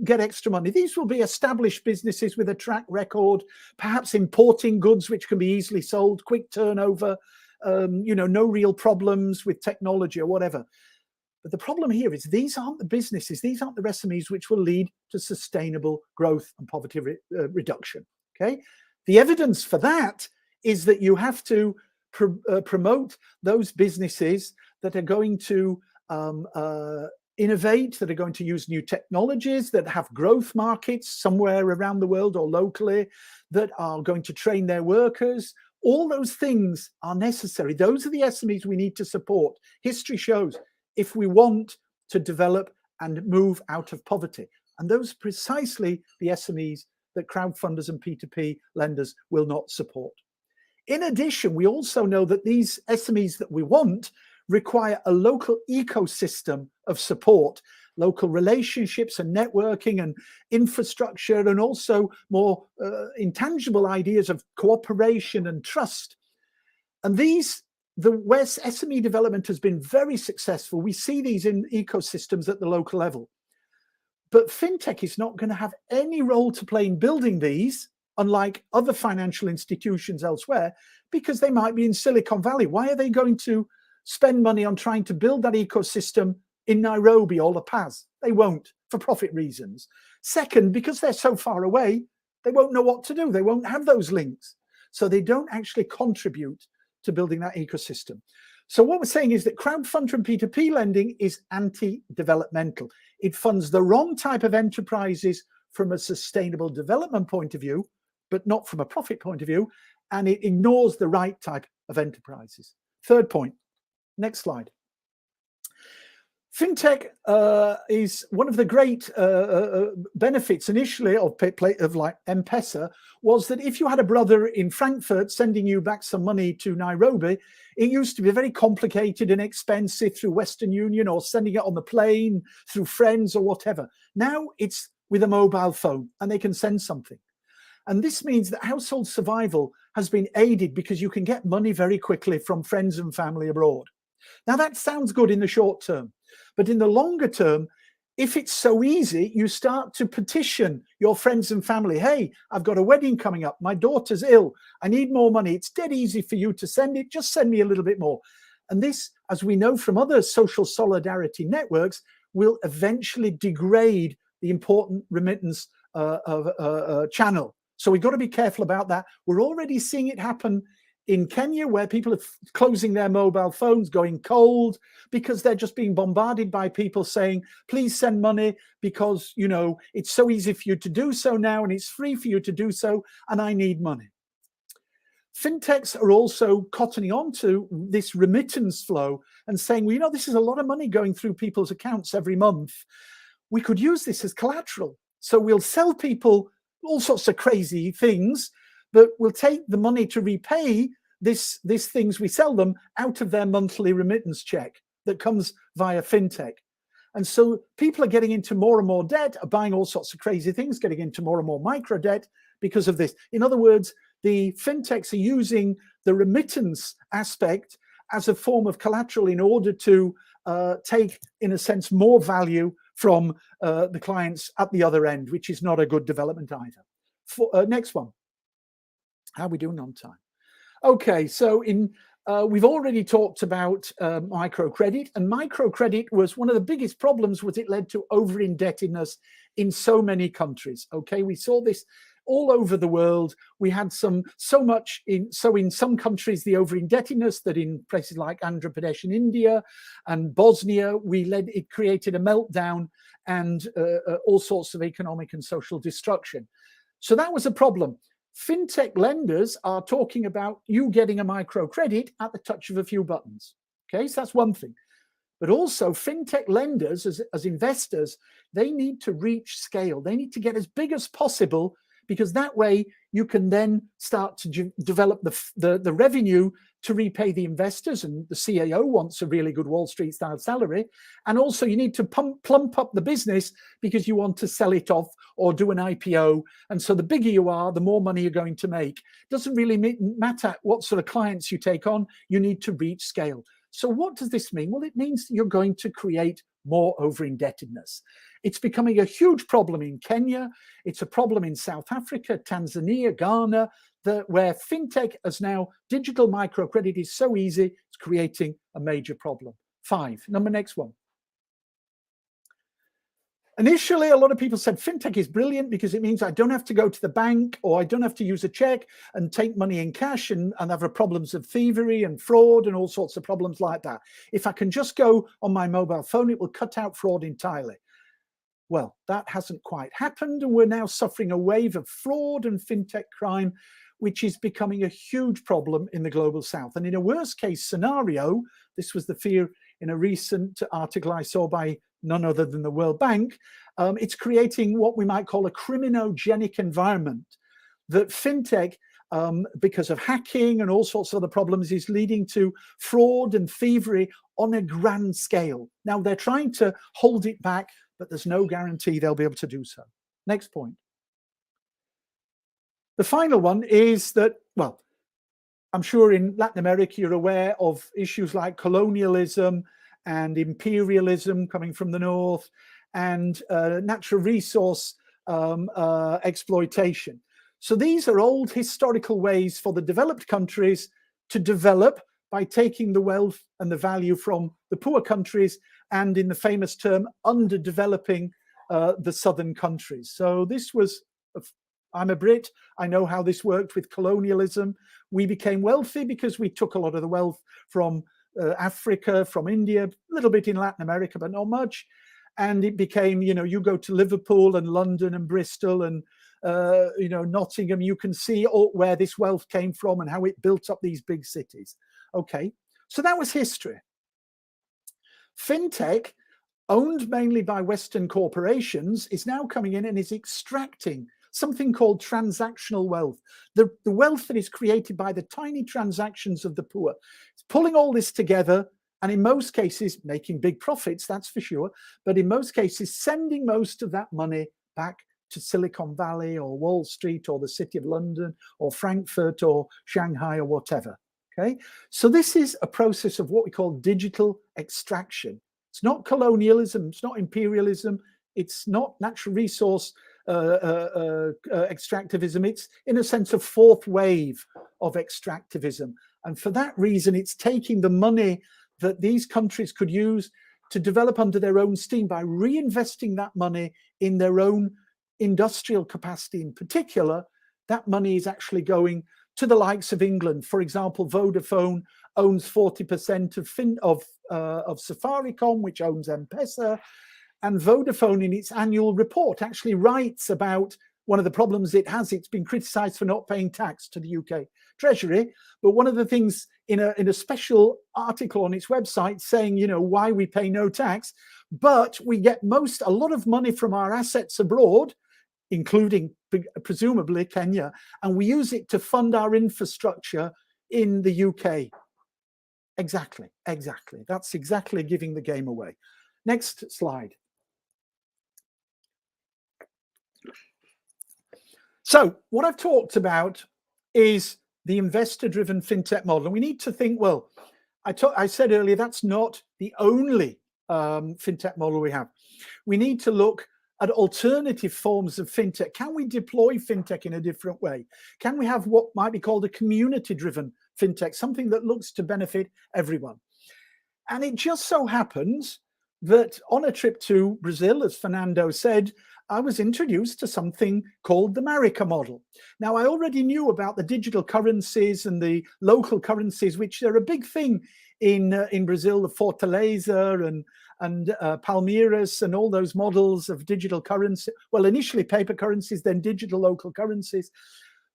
get extra money. These will be established businesses with a track record, perhaps importing goods which can be easily sold, quick turnover, no real problems with technology or whatever. But the problem here is these aren't the businesses, these aren't the SMEs which will lead to sustainable growth and poverty reduction. Okay, the evidence for that is that you have to promote those businesses that are going to innovate, that are going to use new technologies, that have growth markets somewhere around the world or locally, that are going to train their workers. All those things are necessary. Those are the SMEs we need to support. History shows if we want to develop and move out of poverty. And those are precisely the SMEs that crowdfunders and P2P lenders will not support. In addition, we also know that these SMEs that we want require a local ecosystem of support, local relationships and networking and infrastructure, and also more intangible ideas of cooperation and trust. And where SME development has been very successful, we see these in ecosystems at the local level. But fintech is not going to have any role to play in building these, unlike other financial institutions elsewhere, because they might be in Silicon Valley. Why are they going to spend money on trying to build that ecosystem in Nairobi or La Paz? They won't, for profit reasons. Second, because they're so far away, they won't know what to do. They won't have those links. So they don't actually contribute to building that ecosystem. So what we're saying is that crowdfunding and P2P lending is anti-developmental. It funds the wrong type of enterprises from a sustainable development point of view, but not from a profit point of view, and it ignores the right type of enterprises. Third point, next slide. Fintech is one of the great benefits initially of like M-Pesa was that if you had a brother in Frankfurt sending you back some money to Nairobi, it used to be very complicated and expensive through Western Union or sending it on the plane through friends or whatever. Now it's with a mobile phone and they can send something. And this means that household survival has been aided because you can get money very quickly from friends and family abroad. Now that sounds good in the short term, but in the longer term, if it's so easy, you start to petition your friends and family. Hey, I've got a wedding coming up. My daughter's ill. I need more money. It's dead easy for you to send it. Just send me a little bit more. And this, as we know from other social solidarity networks, will eventually degrade the important remittance channel. So we've got to be careful about that. We're already seeing it happen in Kenya, where people are closing their mobile phones, going cold, because they're just being bombarded by people saying, please send money because, you know, it's so easy for you to do so now and it's free for you to do so and I need money. Fintechs are also cottoning on to this remittance flow and saying, well, you know, this is a lot of money going through people's accounts every month. We could use this as collateral. So we'll sell people all sorts of crazy things, but we'll take the money to repay these things we sell them out of their monthly remittance check that comes via fintech. And so people are getting into more and more debt, are buying all sorts of crazy things, getting into more and more micro debt because of this. In other words, the fintechs are using the remittance aspect as a form of collateral in order to take, in a sense, more value from the clients at the other end, which is not a good development either. Next one. How are we doing on time? Okay, so we've already talked about microcredit, and microcredit was one of the biggest problems. Was it led to over-indebtedness in so many countries? Okay, we saw this all over the world. We had in some countries the over-indebtedness that in places like Andhra Pradesh in India and Bosnia, it created a meltdown and all sorts of economic and social destruction. So that was a problem. Fintech lenders are talking about you getting a microcredit at the touch of a few buttons. Okay, so that's one thing. But also fintech lenders as investors, they need to reach scale. They need to get as big as possible, because that way you can then start to develop the revenue to repay the investors, and the CAO wants a really good Wall Street style salary. And also you need to plump up the business because you want to sell it off or do an IPO. And so the bigger you are, the more money you're going to make. Doesn't really matter what sort of clients you take on, you need to reach scale. So what does this mean? Well, it means you're going to create more over-indebtedness. It's becoming a huge problem in Kenya. It's a problem in South Africa, Tanzania, Ghana, where fintech as now digital microcredit is so easy, it's creating a major problem. 5. Next one. Initially, a lot of people said fintech is brilliant because it means I don't have to go to the bank, or I don't have to use a check and take money in cash and have problems of thievery and fraud and all sorts of problems like that. If I can just go on my mobile phone, it will cut out fraud entirely. Well, that hasn't quite happened, and we're now suffering a wave of fraud and fintech crime, which is becoming a huge problem in the global south. And in a worst case scenario, this was the fear in a recent article I saw by none other than the World Bank, it's creating what we might call a criminogenic environment that fintech, because of hacking and all sorts of other problems, is leading to fraud and thievery on a grand scale. Now, they're trying to hold it back, but there's no guarantee they'll be able to do so. Next point. The final one is that, well, I'm sure in Latin America you're aware of issues like colonialism and imperialism coming from the north, and natural resource exploitation. So these are old historical ways for the developed countries to develop by taking the wealth and the value from the poor countries, and in the famous term, underdeveloping the southern countries. So this was, I'm a Brit, I know how this worked with colonialism. We became wealthy because we took a lot of the wealth from Africa, from India, a little bit in Latin America, but not much. And it became, you go to Liverpool and London and Bristol and, Nottingham, you can see where this wealth came from and how it built up these big cities. Okay, so that was history. Fintech, owned mainly by Western corporations, is now coming in and is extracting something called transactional wealth, the wealth that is created by the tiny transactions of the poor. It's pulling all this together, and in most cases making big profits, that's for sure, but in most cases sending most of that money back to Silicon Valley or Wall Street or the City of London or Frankfurt or Shanghai or whatever. Okay, so this is a process of what we call digital extraction. It's not colonialism, it's not imperialism, it's not natural resource extractivism. It's, in a sense, a fourth wave of extractivism. And for that reason, it's taking the money that these countries could use to develop under their own steam by reinvesting that money in their own industrial capacity. In particular, that money is actually going to the likes of England. For example, Vodafone owns 40% of Safaricom, which owns M-Pesa. And Vodafone, in its annual report, actually writes about one of the problems it has. It's been criticised for not paying tax to the UK Treasury. But one of the things in a special article on its website saying, why we pay no tax, but we get a lot of money from our assets abroad, including presumably Kenya, and we use it to fund our infrastructure in the UK. Exactly. That's exactly giving the game away. Next slide. So what I've talked about is the investor-driven fintech model. And we need to think, well, I said earlier, that's not the only fintech model we have. We need to look at alternative forms of fintech. Can we deploy fintech in a different way? Can we have what might be called a community-driven fintech, something that looks to benefit everyone? And it just so happens that on a trip to Brazil, as Fernando said, I was introduced to something called the Marica model. Now, I already knew about the digital currencies and the local currencies, which are a big thing in Brazil, the Fortaleza and Palmeiras and all those models of digital currency. Well, initially paper currencies, then digital local currencies.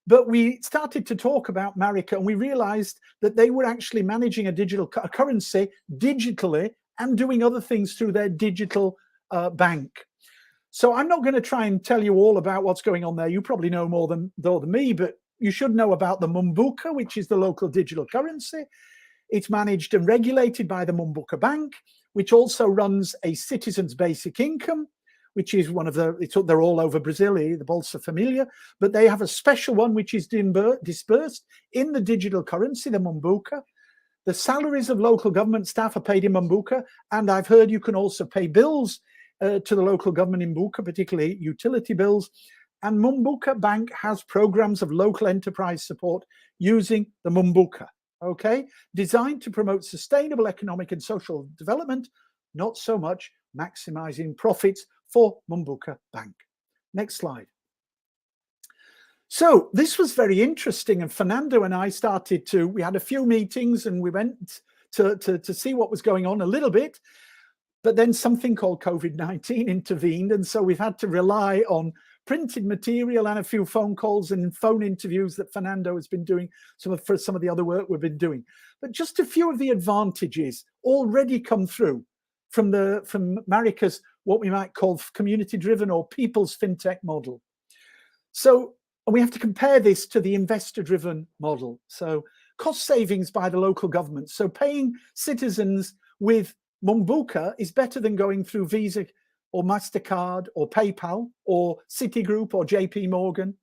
But we started to talk about Marica, and we realized that they were actually managing a digital currency digitally and doing other things through their digital bank. So I'm not going to try and tell you all about what's going on there. You probably know more than me, but you should know about the Mumbuca, which is the local digital currency. It's managed and regulated by the Mumbuca Bank, which also runs a citizen's basic income, which is one of they're all over Brazil, the Bolsa Familia, but they have a special one which is dispersed in the digital currency, the Mumbuca. The salaries of local government staff are paid in Mumbuca, and I've heard you can also pay bills to the local government in Mumbuca, particularly utility bills. And Mumbuca Bank has programs of local enterprise support using the Mumbuca, okay? Designed to promote sustainable economic and social development, not so much maximizing profits for Mumbuca Bank. Next slide. So this was very interesting, and Fernando and I we had a few meetings and we went to see what was going on a little bit, but then something called COVID-19 intervened, and so we've had to rely on printed material and a few phone calls and phone interviews that Fernando has been doing for some of the other work we've been doing. But just a few of the advantages already come through from Marica's, what we might call community-driven or people's fintech model. So we have to compare this to the investor-driven model. So cost savings by the local government. So paying citizens with Mumbuca is better than going through Visa or MasterCard or PayPal or Citigroup or JP Morgan.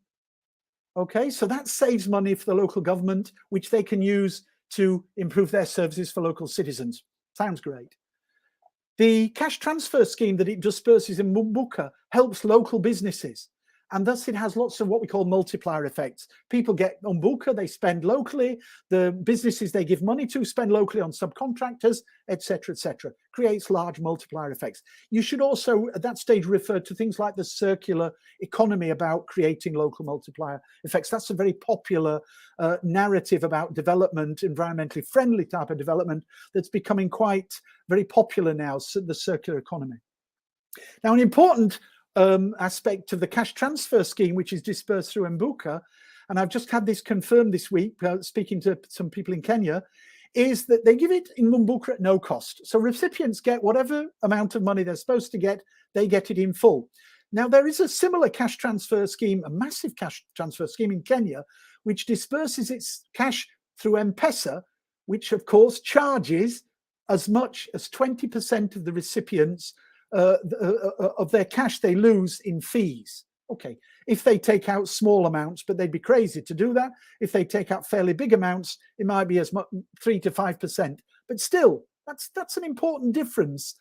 Okay, so that saves money for the local government, which they can use to improve their services for local citizens. Sounds great. The cash transfer scheme that it disperses in Mumbuca helps local businesses, and thus it has lots of what we call multiplier effects. People get Mumbuca, they spend locally, the businesses they give money to spend locally on subcontractors, etc., etc. Creates large multiplier effects. You should also, at that stage, refer to things like the circular economy about creating local multiplier effects. That's a very popular narrative about development, environmentally friendly type of development that's becoming quite very popular now, so the circular economy. Now, an important aspect of the cash transfer scheme, which is dispersed through Mumbuca, and I've just had this confirmed this week, speaking to some people in Kenya, is that they give it in Mumbuca at no cost. So recipients get whatever amount of money they're supposed to get, they get it in full. Now, there is a similar cash transfer scheme, a massive cash transfer scheme in Kenya, which disperses its cash through M-Pesa, which of course charges as much as 20% of the recipients of their cash they lose in fees. Okay, if they take out small amounts, but they'd be crazy to do that. If they take out fairly big amounts, it might be as much 3 to 5%. But still, that's an important difference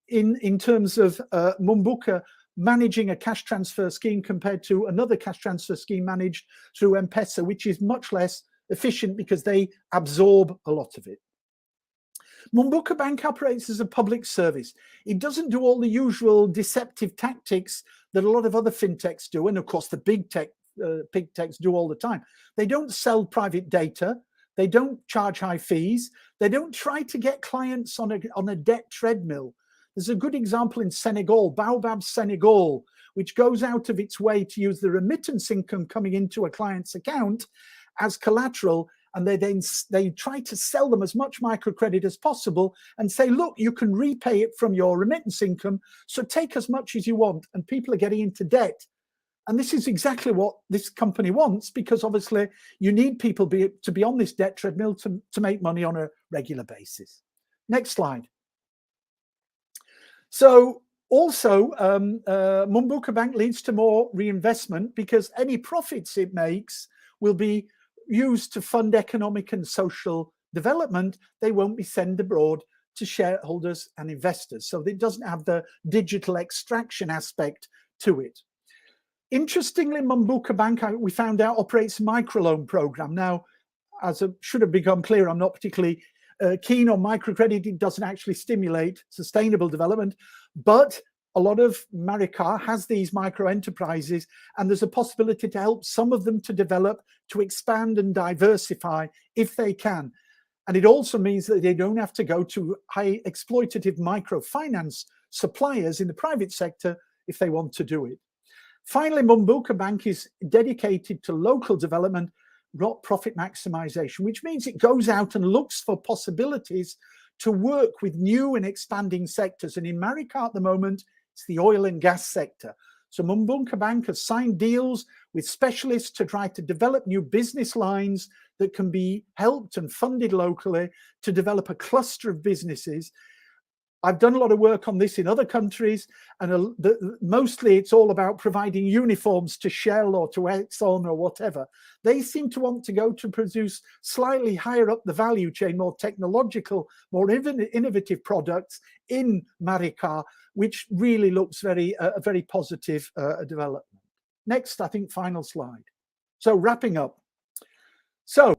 in terms of Mumbuca managing a cash transfer scheme compared to another cash transfer scheme managed through M-Pesa, which is much less efficient because they absorb a lot of it. Mumbuca Bank operates as a public service. It doesn't do all the usual deceptive tactics that a lot of other fintechs do, and of course the big techs do all the time. They don't sell private data. They don't charge high fees. They don't try to get clients on a debt treadmill. There's a good example in Senegal, Baobab Senegal, which goes out of its way to use the remittance income coming into a client's account as collateral, and they try to sell them as much microcredit as possible and say, look, you can repay it from your remittance income, so take as much as you want. And people are getting into debt. And this is exactly what this company wants, because obviously you need people to be on this debt treadmill to make money on a regular basis. Next slide. So also, Mumbuca Bank leads to more reinvestment because any profits it makes will be used to fund economic and social development. They won't be sent abroad to shareholders and investors. So it doesn't have the digital extraction aspect to it. Interestingly, Mumbuka Bank, we found out, operates a microloan program. Now, as it should have become clear, I'm not particularly keen on microcredit. It doesn't actually stimulate sustainable development, but a lot of Marika has these micro enterprises, and there's a possibility to help some of them to develop, to expand and diversify if they can. And it also means that they don't have to go to high exploitative microfinance suppliers in the private sector if they want to do it. Finally, Mumbuka Bank is dedicated to local development, not profit maximization, which means it goes out and looks for possibilities to work with new and expanding sectors. And in Marika at the moment, it's the oil and gas sector. So Mumbuka Bank has signed deals with specialists to try to develop new business lines that can be helped and funded locally to develop a cluster of businesses. I've done a lot of work on this in other countries, and mostly it's all about providing uniforms to Shell or to Exxon or whatever. They seem to want to go to produce slightly higher up the value chain, more technological, more innovative products in Marika, which really looks a very positive development. Next, I think, final slide. So wrapping up. So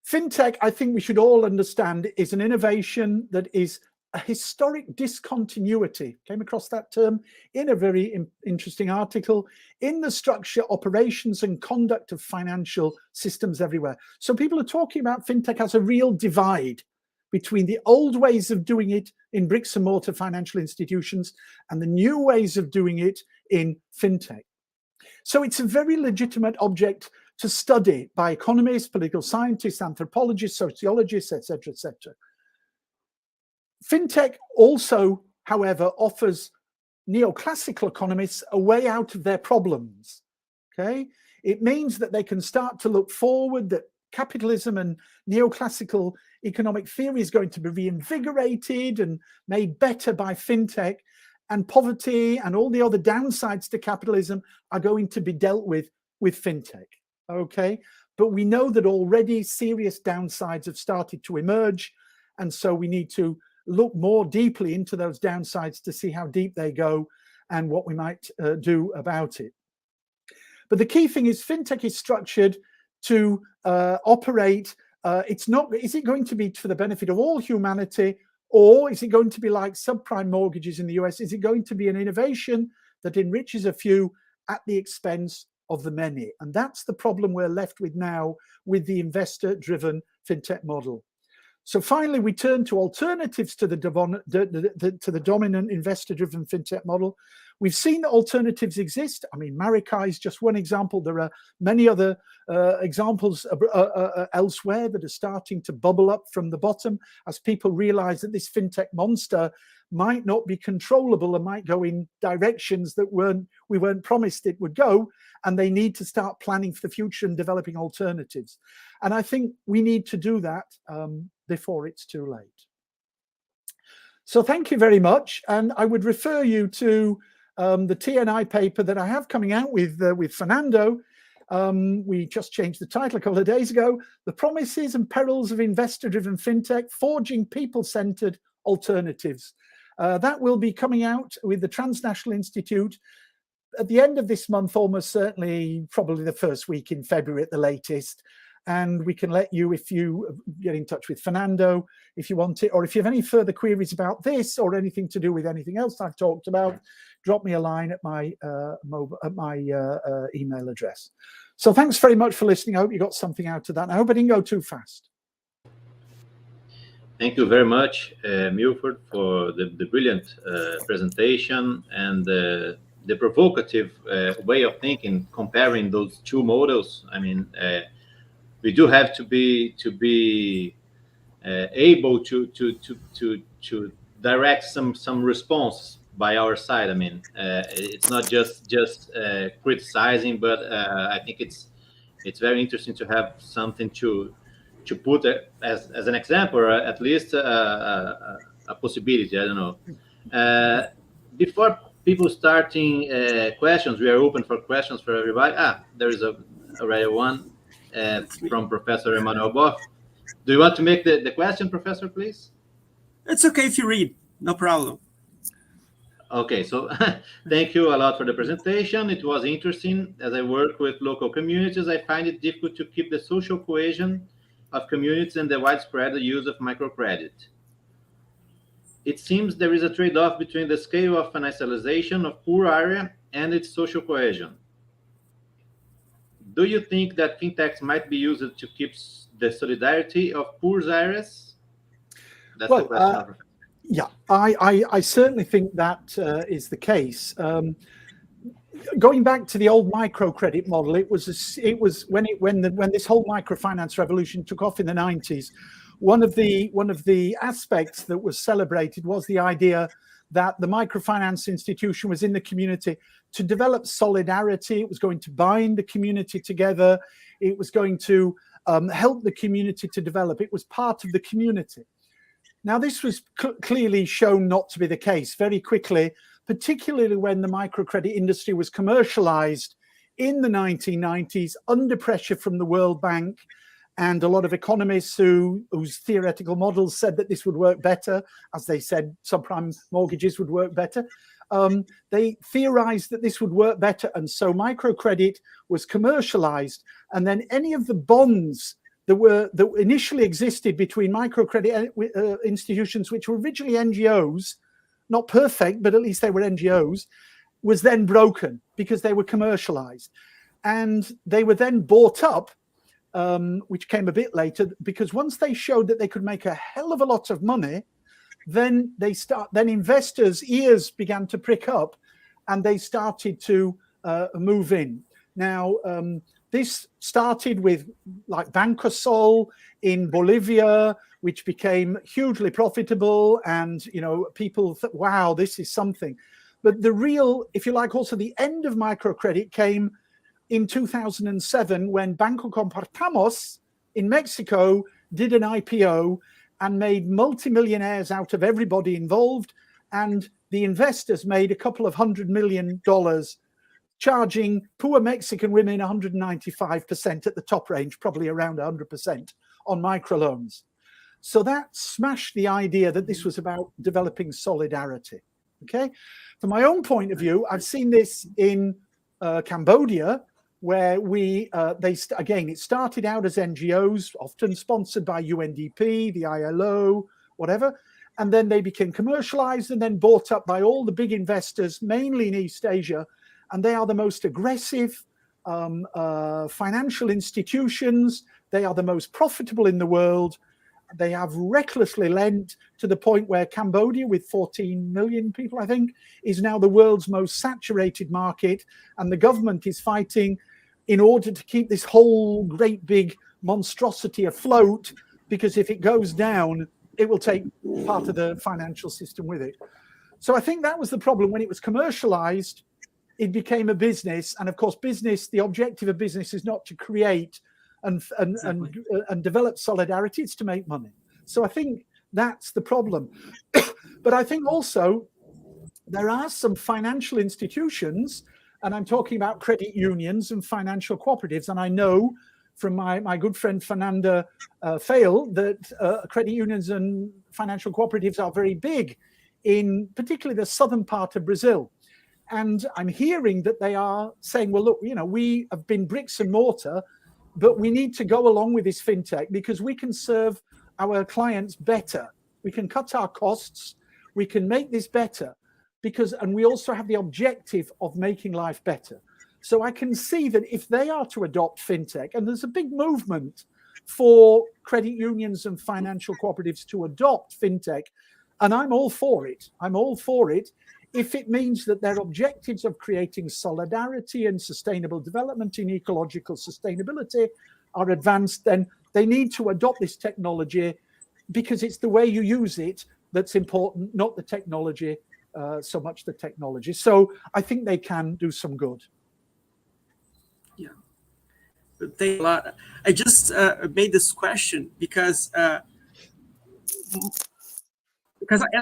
Fintech, I think we should all understand, is an innovation that is a historic discontinuity. Came across that term in a very interesting article in the structure, operations and conduct of financial systems everywhere. So people are talking about Fintech as a real divide between the old ways of doing it in bricks and mortar financial institutions and the new ways of doing it in Fintech. So it's a very legitimate object to study by economists, political scientists, anthropologists, sociologists, etc., etc. Fintech also, however, offers neoclassical economists a way out of their problems. Okay, it means that they can start to look forward, that capitalism and neoclassical economic theory is going to be reinvigorated and made better by Fintech, and poverty and all the other downsides to capitalism are going to be dealt with Fintech. Okay, but we know that already serious downsides have started to emerge, and so we need to look more deeply into those downsides to see how deep they go and what we might do about it. But the key thing is Fintech is structured to operate. It's not, is it going to be for the benefit of all humanity, or is it going to be like subprime mortgages in the US? Is it going to be an innovation that enriches a few at the expense of the many? And that's the problem we're left with now with the investor-driven Fintech model. So finally, we turn to alternatives to the dominant investor-driven Fintech model. We've seen that alternatives exist. I mean, Marika is just one example. There are many other examples elsewhere that are starting to bubble up from the bottom as people realize that this Fintech monster might not be controllable and might go in directions that we weren't promised it would go, and they need to start planning for the future and developing alternatives. And I think we need to do that before it's too late. So thank you very much, and I would refer you to the TNI paper that I have coming out with Fernando. We just changed the title a couple of days ago, The Promises and Perils of Investor-Driven Fintech, Forging People-Centered Alternatives. That will be coming out with the Transnational Institute at the end of this month, almost certainly, probably the first week in February at the latest. And we can let you, if you get in touch with Fernando, if you want it, or if you have any further queries about this or anything to do with anything else I've talked about, drop me a line at my email address. So thanks very much for listening. I hope you got something out of that. I hope I didn't go too fast. Thank you very much, Milford, for the brilliant presentation and the provocative way of thinking, comparing those two models. I mean, we do have to be able to direct some response by our side. I mean, it's not just criticizing, but I think it's very interesting to have something to put as an example, or at least a possibility. I don't know. Before people starting questions, we are open for questions for everybody. There is already one from Professor Emmanuel Boff. Do you want to make the question, Professor, please? It's okay if you read, no problem. Okay, so thank you a lot for the presentation. It was interesting. As I work with local communities, I find it difficult to keep the social cohesion of communities and the widespread use of microcredit. It seems there is a trade-off between the scale of financialization of poor area and its social cohesion. Do you think that fintechs might be used to keep the solidarity of poor areas? That's the question. Yeah, I certainly think that is the case. Going back to the old microcredit model, it was when this whole microfinance revolution took off in the 90s. One of the aspects that was celebrated was the idea that the microfinance institution was in the community to develop solidarity. It was going to bind the community together. It was going to help the community to develop. It was part of the community. Now, this was clearly shown not to be the case very quickly, particularly when the microcredit industry was commercialized in the 1990s under pressure from the World Bank and a lot of economists whose theoretical models said that this would work better, as they said subprime mortgages would work better. They theorized that this would work better, and so microcredit was commercialized, and then any of the bonds that initially existed between microcredit institutions, which were originally NGOs, not perfect, but at least they were NGOs, was then broken because they were commercialized. And they were then bought up, which came a bit later, because once they showed that they could make a hell of a lot of money, then investors' ears began to prick up and they started to move in. Now, this started with like Banco Sol in Bolivia, which became hugely profitable, and people thought, wow, this is something. But the real, if you like, also the end of microcredit came in 2007 when Banco Compartamos in Mexico did an IPO and made multimillionaires out of everybody involved, and the investors made a couple of $100 million, charging poor Mexican women 195% at the top range, probably around 100% on microloans. So that smashed the idea that this was about developing solidarity. Okay, from my own point of view, I've seen this in Cambodia, where it started out as NGOs, often sponsored by UNDP, the ILO, whatever, and then they became commercialized and then bought up by all the big investors, mainly in East Asia, and they are the most aggressive financial institutions. They are the most profitable in the world. They have recklessly lent to the point where Cambodia, with 14 million people, I think, is now the world's most saturated market. And the government is fighting in order to keep this whole great big monstrosity afloat, because if it goes down, it will take part of the financial system with it. So I think that was the problem. When it was commercialized, it became a business. And of course, the objective of business is not to create and develop solidarity, it's to make money. So I think that's the problem. But I think also there are some financial institutions, and I'm talking about credit unions and financial cooperatives, and I know from my good friend Fernando Fail that credit unions and financial cooperatives are very big in particularly the southern part of Brazil. And I'm hearing that they are saying, well, look, we have been bricks and mortar, but we need to go along with this fintech because we can serve our clients better. We can cut our costs. We can make this better and we also have the objective of making life better. So I can see that if they are to adopt fintech, and there's a big movement for credit unions and financial cooperatives to adopt fintech, and I'm all for it. If it means that their objectives of creating solidarity and sustainable development in ecological sustainability are advanced, then they need to adopt this technology, because it's the way you use it that's important, not the technology, so much the technology. So I think they can do some good. Yeah. Thank you a lot. I just made this question because I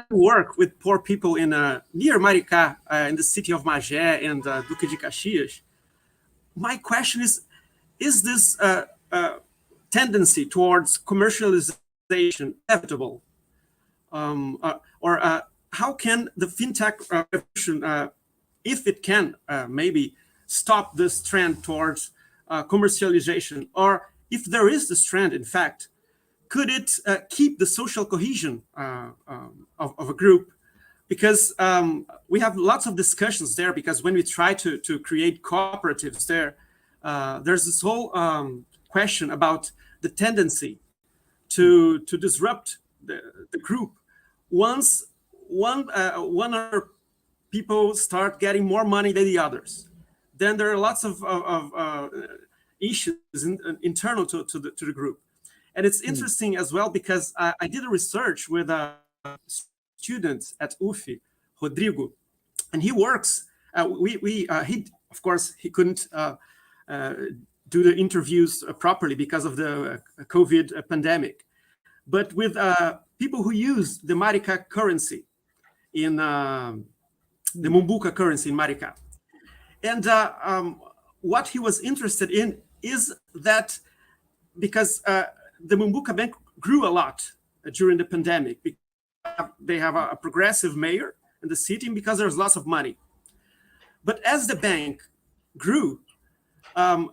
work with poor people in near Maricá, in the city of Magé and Duque de Caxias. My question is this tendency towards commercialization inevitable? Or how can the fintech revolution, if it can maybe stop this trend towards commercialization, or if there is this trend, in fact, could it keep the social cohesion of a group? Because we have lots of discussions there, because when we try to create cooperatives there, there's this whole question about the tendency to disrupt the group once one or people start getting more money than the others. Then there are lots of issues internal to the group. And it's interesting as well, because I did a research with a student at UFF, Rodrigo, and he works. He of course he couldn't do the interviews properly because of the COVID pandemic, but with people who use the Maricá currency in the Mumbuca currency in Maricá. And what he was interested in is that because the Mumbuca Bank grew a lot during the pandemic, they have a progressive mayor in the city because there's lots of money. But as the bank grew,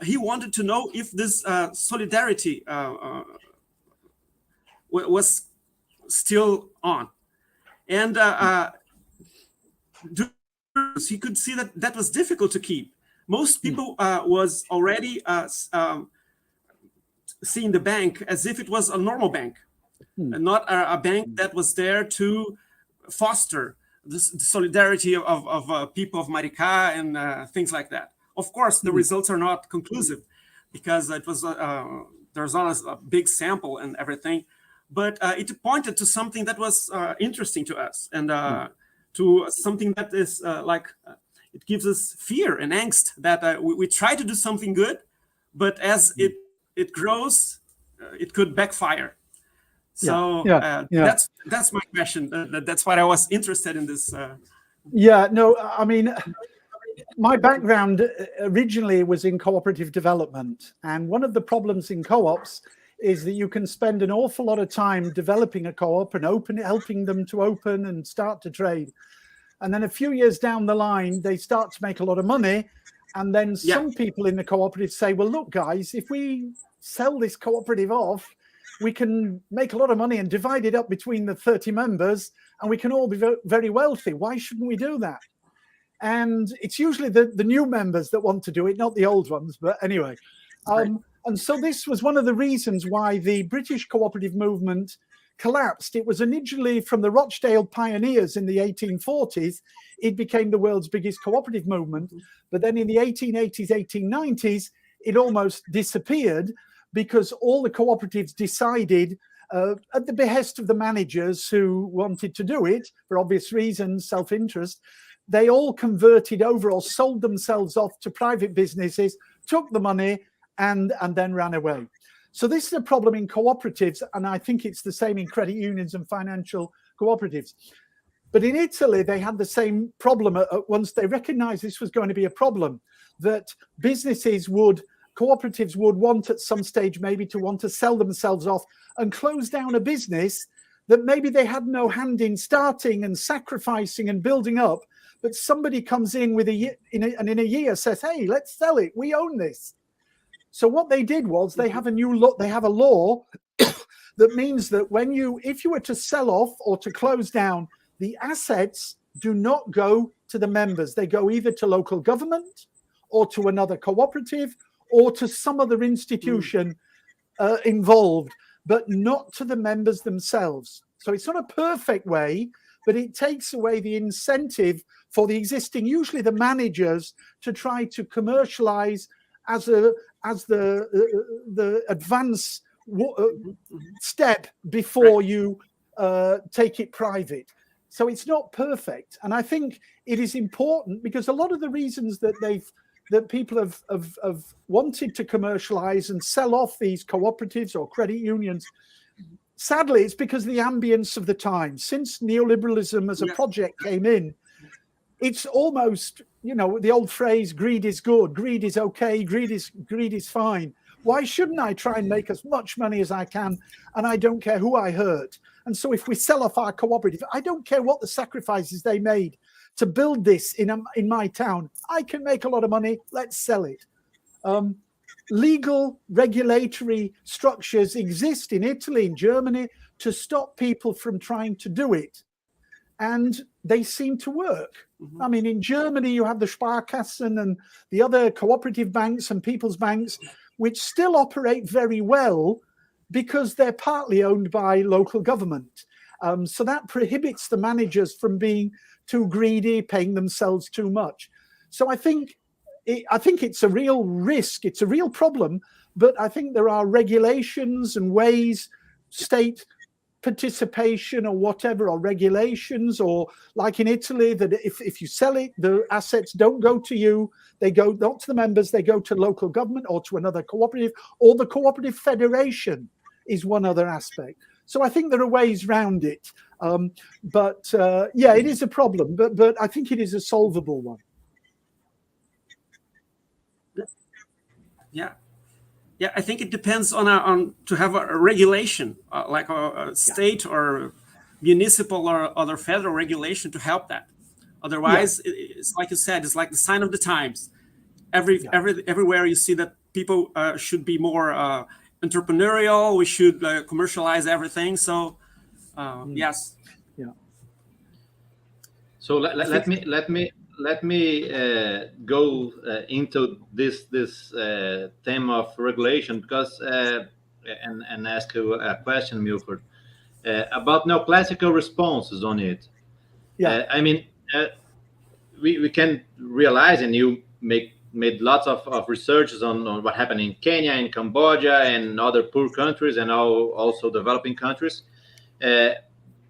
he wanted to know if this solidarity was still on. And he could see that that was difficult to keep. Most people was already seeing the bank as if it was a normal bank, and not a bank that was there to foster the solidarity of people of Maricá and things like that. Of course, the results are not conclusive, because it was there's not a big sample and everything, but it pointed to something that was interesting to us, and to something that is it gives us fear and angst that we try to do something good, but as it grows, it could backfire. So that's my question. That's why I was interested in this. I mean, my background originally was in cooperative development, and one of the problems in co-ops is that you can spend an awful lot of time developing a co-op and helping them to open and start to trade, and then a few years down the line they start to make a lot of money, and then some people in the cooperative say, well, look guys, if we sell this cooperative off, we can make a lot of money and divide it up between the 30 members, and we can all be very wealthy. Why shouldn't we do that? And it's usually the new members that want to do it, not the old ones. But anyway, and so this was one of the reasons why the British cooperative movement collapsed. It was originally from the Rochdale pioneers in the 1840s. It became the world's biggest cooperative movement. But then in the 1880s, 1890s, it almost disappeared, because all the cooperatives decided, at the behest of the managers who wanted to do it for obvious reasons, self-interest, they all converted over or sold themselves off to private businesses, took the money, and then ran away. So this is a problem in cooperatives, and I think it's the same in credit unions and financial cooperatives. But in Italy, they had the same problem once they recognized this was going to be a problem, that cooperatives would want at some stage maybe to want to sell themselves off and close down a business that maybe they had no hand in starting and sacrificing and building up, but somebody comes in in a year says, hey, let's sell it, we own this. So what they did was they have a law that means that if you were to sell off or to close down, the assets do not go to the members. They go either to local government or to another cooperative or to some other institution involved, but not to the members themselves. So it's not a perfect way, but it takes away the incentive for the existing, usually the managers, to try to commercialize as the advance step before you take it private. So it's not perfect. And I think it is important, because a lot of the reasons that people have wanted to commercialize and sell off these cooperatives or credit unions, sadly, it's because of the ambience of the time. Since neoliberalism as a project came in, it's almost, the old phrase, greed is good, greed is okay, greed is fine. Why shouldn't I try and make as much money as I can, and I don't care who I hurt? And so if we sell off our cooperative, I don't care what the sacrifices they made to build this in my town. I can make a lot of money. Let's sell it. Legal regulatory structures exist in Italy, in Germany, to stop people from trying to do it. And they seem to work. Mm-hmm. I mean, in Germany, you have the Sparkassen and the other cooperative banks and people's banks, which still operate very well because they're partly owned by local government. So that prohibits the managers from being too greedy, paying themselves too much. So I think it's a real risk. It's a real problem. But I think there are regulations and ways, state participation or whatever, or regulations, or like in Italy, that if you sell it, the assets don't go to you. They go not to the members. They go to local government or to another cooperative, or the cooperative federation is one other aspect. So I think there are ways around it. Yeah, it is a problem, but I think it is a solvable one. Yeah, I think it depends on to have a regulation, like a state or municipal or other federal regulation to help that. Otherwise, it's like you said, it's like the sign of the times. Everywhere you see that people should be more entrepreneurial. We should commercialize everything. So yes. Yeah. So let me go into this theme of regulation, because and ask you a question, Milford, about neoclassical responses on it. Yeah. I mean, we can realize, and you made lots of researches on what happened in Kenya and Cambodia and other poor countries and also developing countries.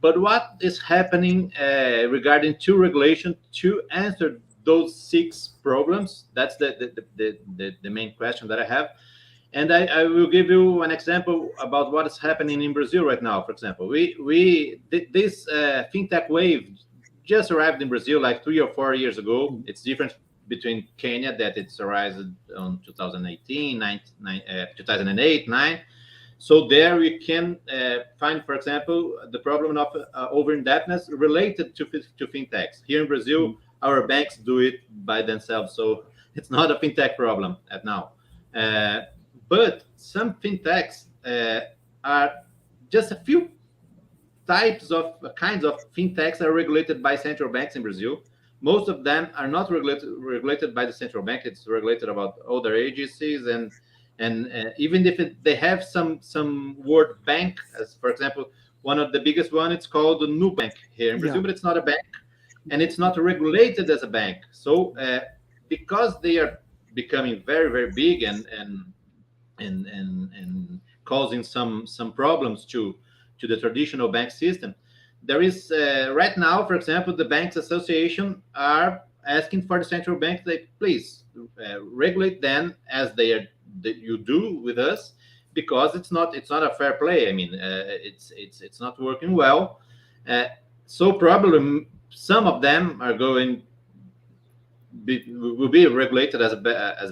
But what is happening regarding to regulation to answer those 6 problems? That's the main question that I have. And I will give you an example about what is happening in Brazil right now. For example, this fintech wave just arrived in Brazil like 3 or 4 years ago. It's different between Kenya, that it's arrived on 2018, 2008, 9. So there we can find, for example, the problem of over-indebtedness related to fintechs. Here in Brazil, our banks do it by themselves, so it's not a fintech problem at now. But some fintechs are just a few kinds of fintechs are regulated by central banks in Brazil. Most of them are not regulated by the central bank. It's regulated about other agencies, and even if they have some word bank, as for example, one of the biggest one, it's called the Nubank here in Brazil, but it's not a bank, and it's not regulated as a bank. So because they are becoming very, very big and causing some problems to the traditional bank system, there is right now, for example, the Banks Association are asking for the central bank that please regulate them as you do with us, because it's not a fair play. I mean, it's not working well. So probably some of them are will be regulated as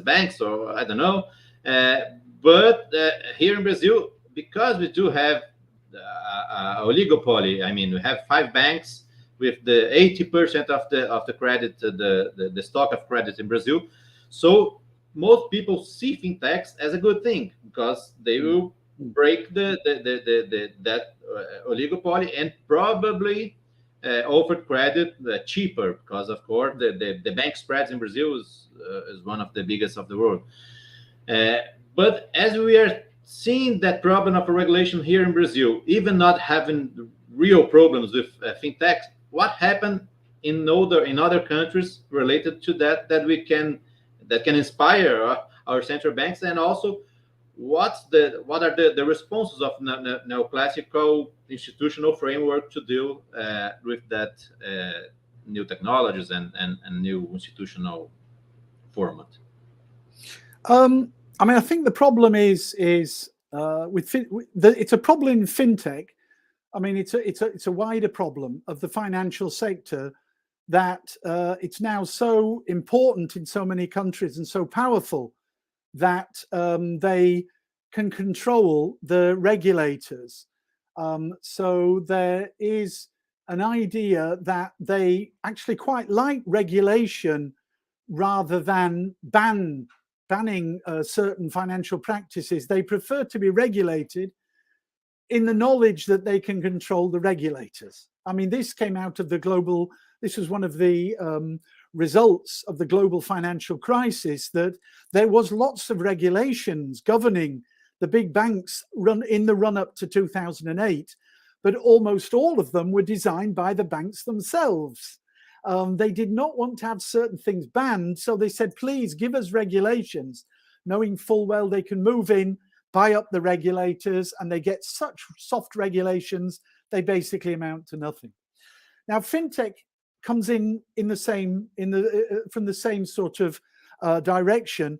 banks, or I don't know. But here in Brazil, because we do have a oligopoly, I mean, we have 5 banks with the 80% of the credit, the stock of credit in Brazil. So most people see fintechs as a good thing, because they will break that oligopoly and probably offer credit cheaper, because of course the bank spreads in Brazil is one of the biggest of the world. But as we are seeing that problem of a regulation here in Brazil, even not having real problems with fintechs, what happened in other countries related to that can inspire our central banks, and also what are the responses of neoclassical institutional framework to deal with that new technologies and new institutional format? I mean, I think the problem is it's a problem in fintech. I mean, it's a wider problem of the financial sector, that it's now so important in so many countries and so powerful that they can control the regulators. So there is an idea that they actually quite like regulation rather than banning certain financial practices. They prefer to be regulated in the knowledge that they can control the regulators. I mean, this came out of this was one of the results of the global financial crisis, that there was lots of regulations governing the big banks in the run-up to 2008, but almost all of them were designed by the banks themselves. They did not want to have certain things banned, so they said, please give us regulations, knowing full well they can move in, buy up the regulators, and they get such soft regulations, they basically amount to nothing. Now, fintech comes from the same sort of direction.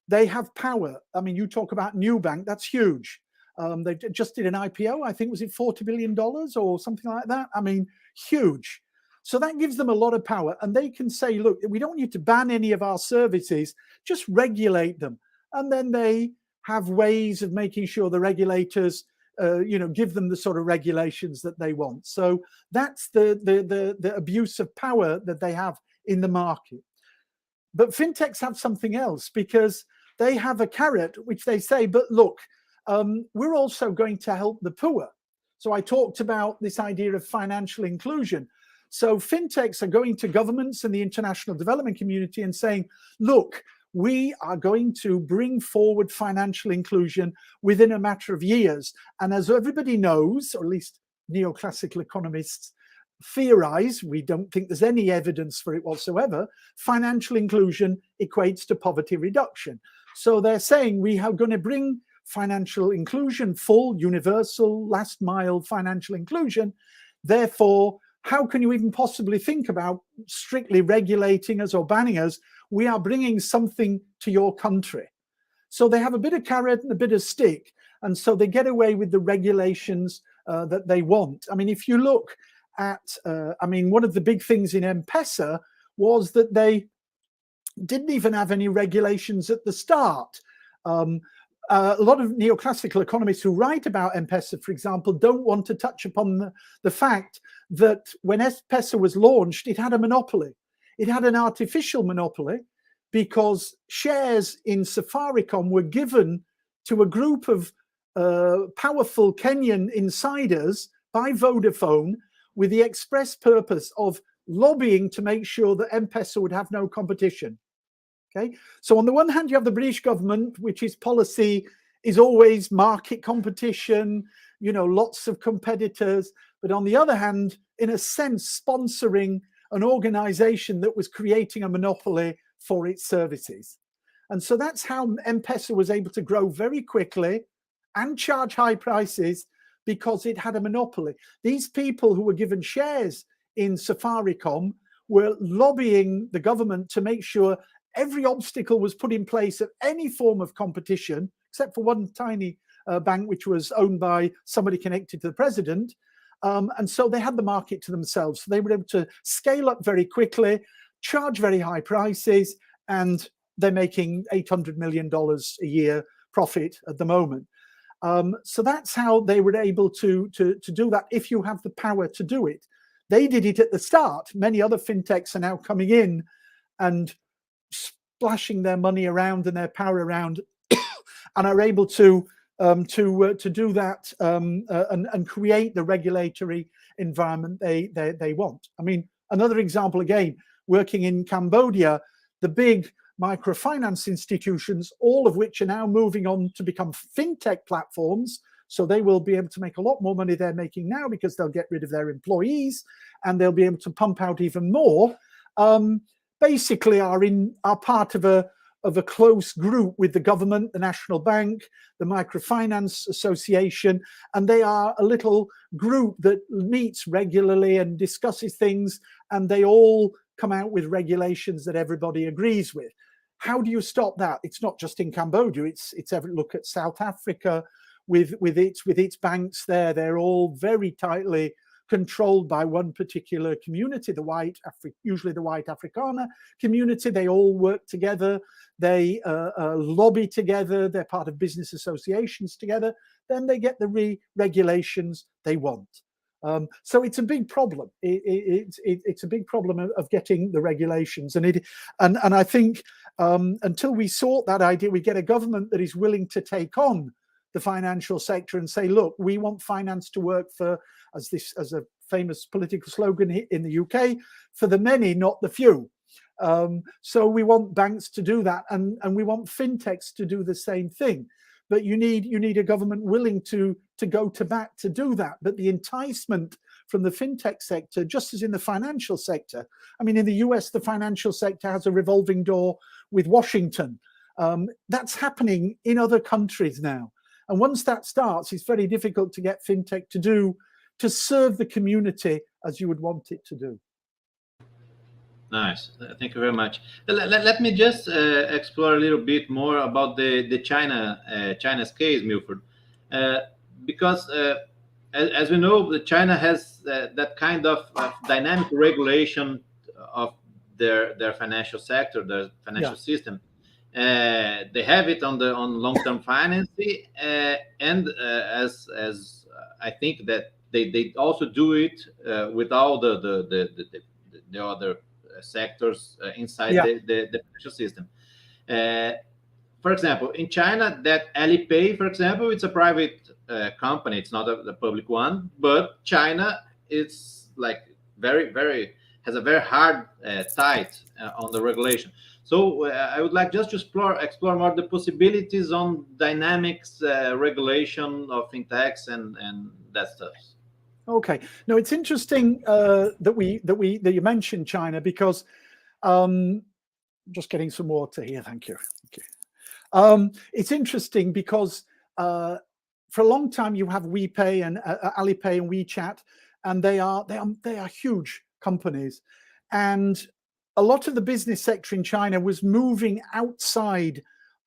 They have power. I mean, you talk about Nubank, that's huge. They just did an IPO, I think, was it $40 billion or something like that? I mean, huge. So that gives them a lot of power, and they can say, look, we don't need to ban any of our services, just regulate them. And then they have ways of making sure the regulators, give them the sort of regulations that they want. So that's the abuse of power that they have in the market. But fintechs have something else, because they have a carrot, which they say, but look, we're also going to help the poor. So I talked about this idea of financial inclusion. So fintechs are going to governments and the international development community and saying, look, we are going to bring forward financial inclusion within a matter of years. And as everybody knows, or at least neoclassical economists theorize, we don't think there's any evidence for it whatsoever, financial inclusion equates to poverty reduction. So they're saying we are going to bring financial inclusion, full, universal, last mile financial inclusion. Therefore, how can you even possibly think about strictly regulating us or banning us? We are bringing something to your country. So they have a bit of carrot and a bit of stick. And so they get away with the regulations that they want. I mean, if you look at, one of the big things in M-Pesa was that they didn't even have any regulations at the start. A lot of neoclassical economists who write about M-Pesa, for example, don't want to touch upon the fact that when M-Pesa was launched, it had a monopoly. It had an artificial monopoly because shares in Safaricom were given to a group of powerful Kenyan insiders by Vodafone with the express purpose of lobbying to make sure that M-Pesa would have no competition. Okay, so on the one hand, you have the British government, which its policy is always market competition, lots of competitors. But on the other hand, in a sense, sponsoring an organization that was creating a monopoly for its services. And so that's how M-Pesa was able to grow very quickly and charge high prices, because it had a monopoly. These people who were given shares in Safaricom were lobbying the government to make sure every obstacle was put in place of any form of competition, except for one tiny bank, which was owned by somebody connected to the president. And so they had the market to themselves. So they were able to scale up very quickly, charge very high prices, and they're making $800 million a year profit at the moment. So that's how they were able to do that, if you have the power to do it. They did it at the start. Many other fintechs are now coming in and splashing their money around and their power around and are able to do that and create the regulatory environment they want. I mean, another example, again, working in Cambodia, the big microfinance institutions, all of which are now moving on to become fintech platforms. So they will be able to make a lot more money they're making now, because they'll get rid of their employees and they'll be able to pump out even more. Basically are part of a close group with the government, the National Bank, the Microfinance Association, and they are a little group that meets regularly and discusses things, and they all come out with regulations that everybody agrees with. How do you stop that? It's not just in Cambodia. It's every look at South Africa with its banks there. They're all very tightly controlled by one particular community, usually the white Afrikaner community. They all work together. They lobby together. They're part of business associations together. Then they get the regulations they want. So it's a big problem. It's a big problem of getting the regulations, and I think until we sort that idea, we get a government that is willing to take on the financial sector and say, look, we want finance to work for, as a famous political slogan in the UK, for the many, not the few. So we want banks to do that, and we want fintechs to do the same thing. But you need a government willing to go to bat to do that. But the enticement from the fintech sector, just as in the financial sector, I mean, in the US, the financial sector has a revolving door with Washington. That's happening in other countries now. And once that starts, it's very difficult to get fintech to serve the community as you would want it to do. Nice. Thank you very much. Let me just explore a little bit more about the China's case, Milford, because as we know, China has that kind of dynamic regulation of their financial sector, their financial system. They have it on long-term financing, and as I think that they also do it with all the other sectors inside the financial system. For example, in China, that Alipay, for example, it's a private company. It's not a public one, but China is like has a very hard tight on the regulation. So I would like just to explore more the possibilities on dynamics regulation of fintechs and that stuff. Okay, no, it's interesting that you mentioned China, because just getting some water here. Thank you. It's interesting because for a long time you have WePay and Alipay and WeChat, and they are huge companies, and a lot of the business sector in China was moving outside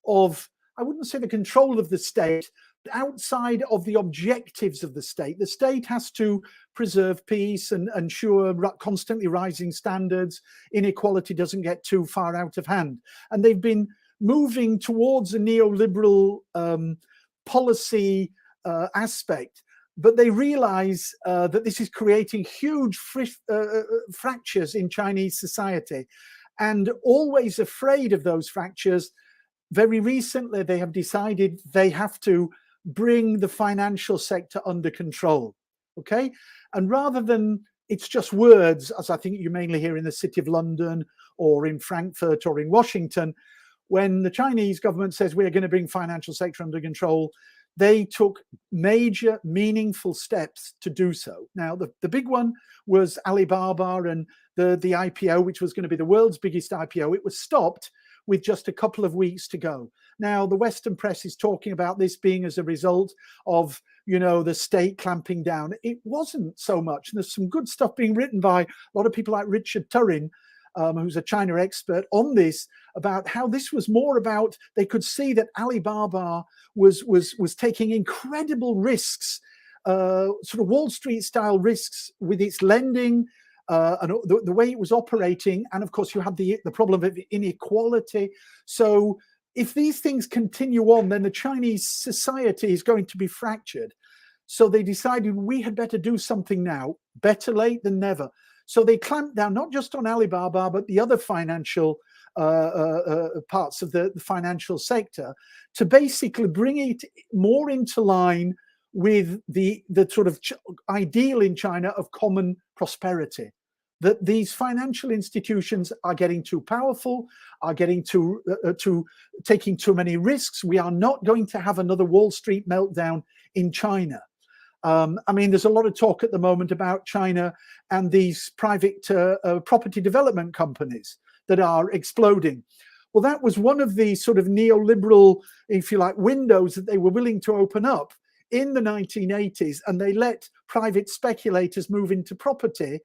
of, I wouldn't say the control of the state, but outside of the objectives of the state. The state has to preserve peace and ensure constantly rising standards. Inequality doesn't get too far out of hand. And they've been moving towards a neoliberal policy aspect. But they realize that this is creating huge fractures in Chinese society, and always afraid of those fractures. Very recently, they have decided they have to bring the financial sector under control. Okay, and rather than it's just words, as I think you mainly hear in the City of London or in Frankfurt or in Washington, when the Chinese government says we're going to bring financial sector under control, they took major, meaningful steps to do so. Now, the big one was Alibaba and the IPO, which was going to be the world's biggest IPO. It was stopped with just a couple of weeks to go. Now, the Western press is talking about this being as a result of, the state clamping down. It wasn't so much. And there's some good stuff being written by a lot of people like Richard Turin, who's a China expert on this, about how this was more about, they could see that Alibaba was taking incredible risks, sort of Wall Street style risks with its lending, and the way it was operating. And of course, you had the problem of inequality. So if these things continue on, then the Chinese society is going to be fractured. So they decided we had better do something now, better late than never. So they clamped down not just on Alibaba, but the other financial parts of the financial sector, to basically bring it more into line with the sort of ideal in China of common prosperity. That these financial institutions are getting too powerful, are getting taking too many risks. We are not going to have another Wall Street meltdown in China. I mean, there's a lot of talk at the moment about China and these private property development companies that are exploding. Well, that was one of the sort of neoliberal, if you like, windows that they were willing to open up in the 1980s, and they let private speculators move into property.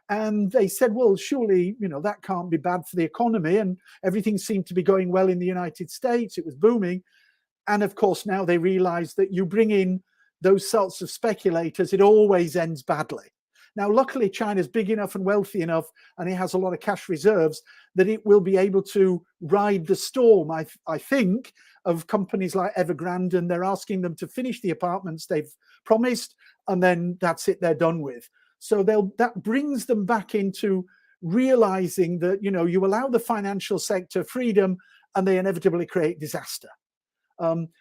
And they said, well, surely, that can't be bad for the economy. And everything seemed to be going well in the United States. It was booming. And of course, now they realize that you bring in those sorts of speculators, it always ends badly. Now, luckily, China's big enough and wealthy enough, and it has a lot of cash reserves, that it will be able to ride the storm, I think, of companies like Evergrande, and they're asking them to finish the apartments they've promised, and then that's it, they're done with. So that brings them back into realizing that, you know, you allow the financial sector freedom and they inevitably create disaster.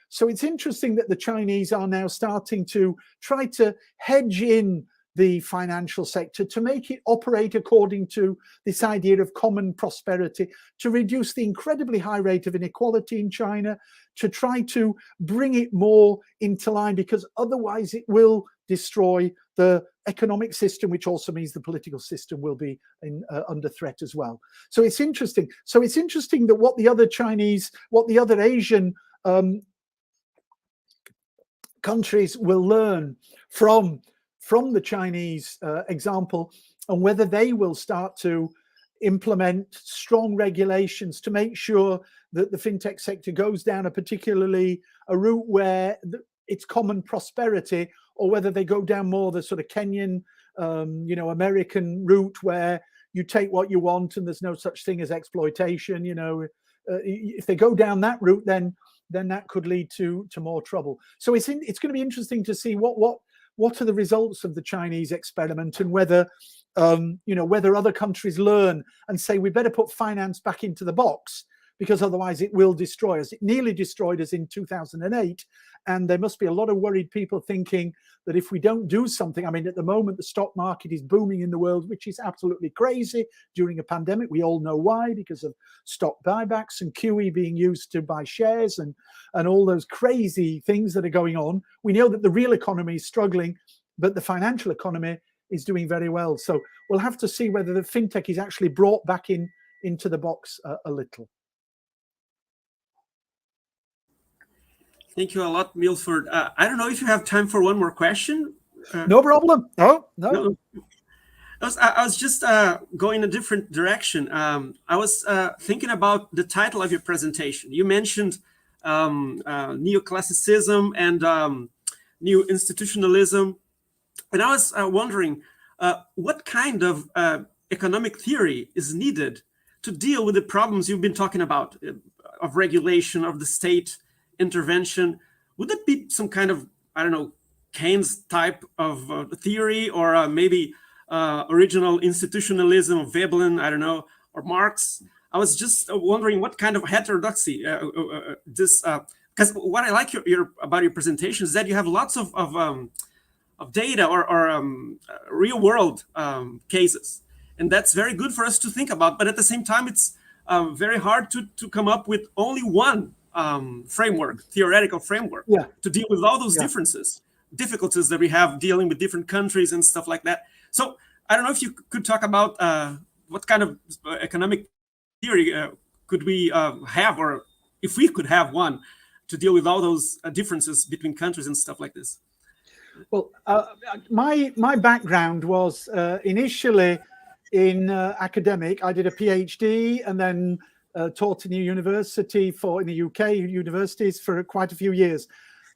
So it's interesting that the Chinese are now starting to try to hedge in the financial sector to make it operate according to this idea of common prosperity, to reduce the incredibly high rate of inequality in China, to try to bring it more into line, because otherwise it will destroy the economic system, which also means the political system will be under threat as well. So it's interesting. So it's interesting that what the other Asian countries will learn from the Chinese example, and whether they will start to implement strong regulations to make sure that the fintech sector goes down a route where it's common prosperity, or whether they go down more the sort of Kenyan, American route where you take what you want and there's no such thing as exploitation. If they go down that route, then that could lead to more trouble. So it's going to be interesting to see what are the results of the Chinese experiment, and whether whether other countries learn and say we better put finance back into the box, because otherwise it will destroy us. It nearly destroyed us in 2008, and there must be a lot of worried people thinking that if we don't do something, I mean, at the moment the stock market is booming in the world, which is absolutely crazy during a pandemic. We all know why, because of stock buybacks and QE being used to buy shares and all those crazy things that are going on. We know that the real economy is struggling, but the financial economy is doing very well. So we'll have to see whether the fintech is actually brought back into the box a little. Thank you a lot, Milford. I don't know if you have time for one more question. No problem. No. I was just going a different direction. I was thinking about the title of your presentation. You mentioned neoclassicism and new institutionalism. And I was wondering what kind of economic theory is needed to deal with the problems you've been talking about, of regulation, of the state intervention. Would that be some kind of, I don't know, Keynes type of theory, or maybe original institutionalism of Veblen, I don't know, or Marx? I was just wondering what kind of heterodoxy this, because what I like about your presentation is that you have lots of data or real world cases, and that's very good for us to think about. But at the same time, it's very hard to come up with only one theoretical framework to deal with all those difficulties that we have dealing with different countries and stuff like that. So I don't know if you could talk about what kind of economic theory could we have, or if we could have one to deal with all those differences between countries and stuff like this. Well, my background was initially in academic. I did a PhD and then taught in a university in the UK universities for quite a few years.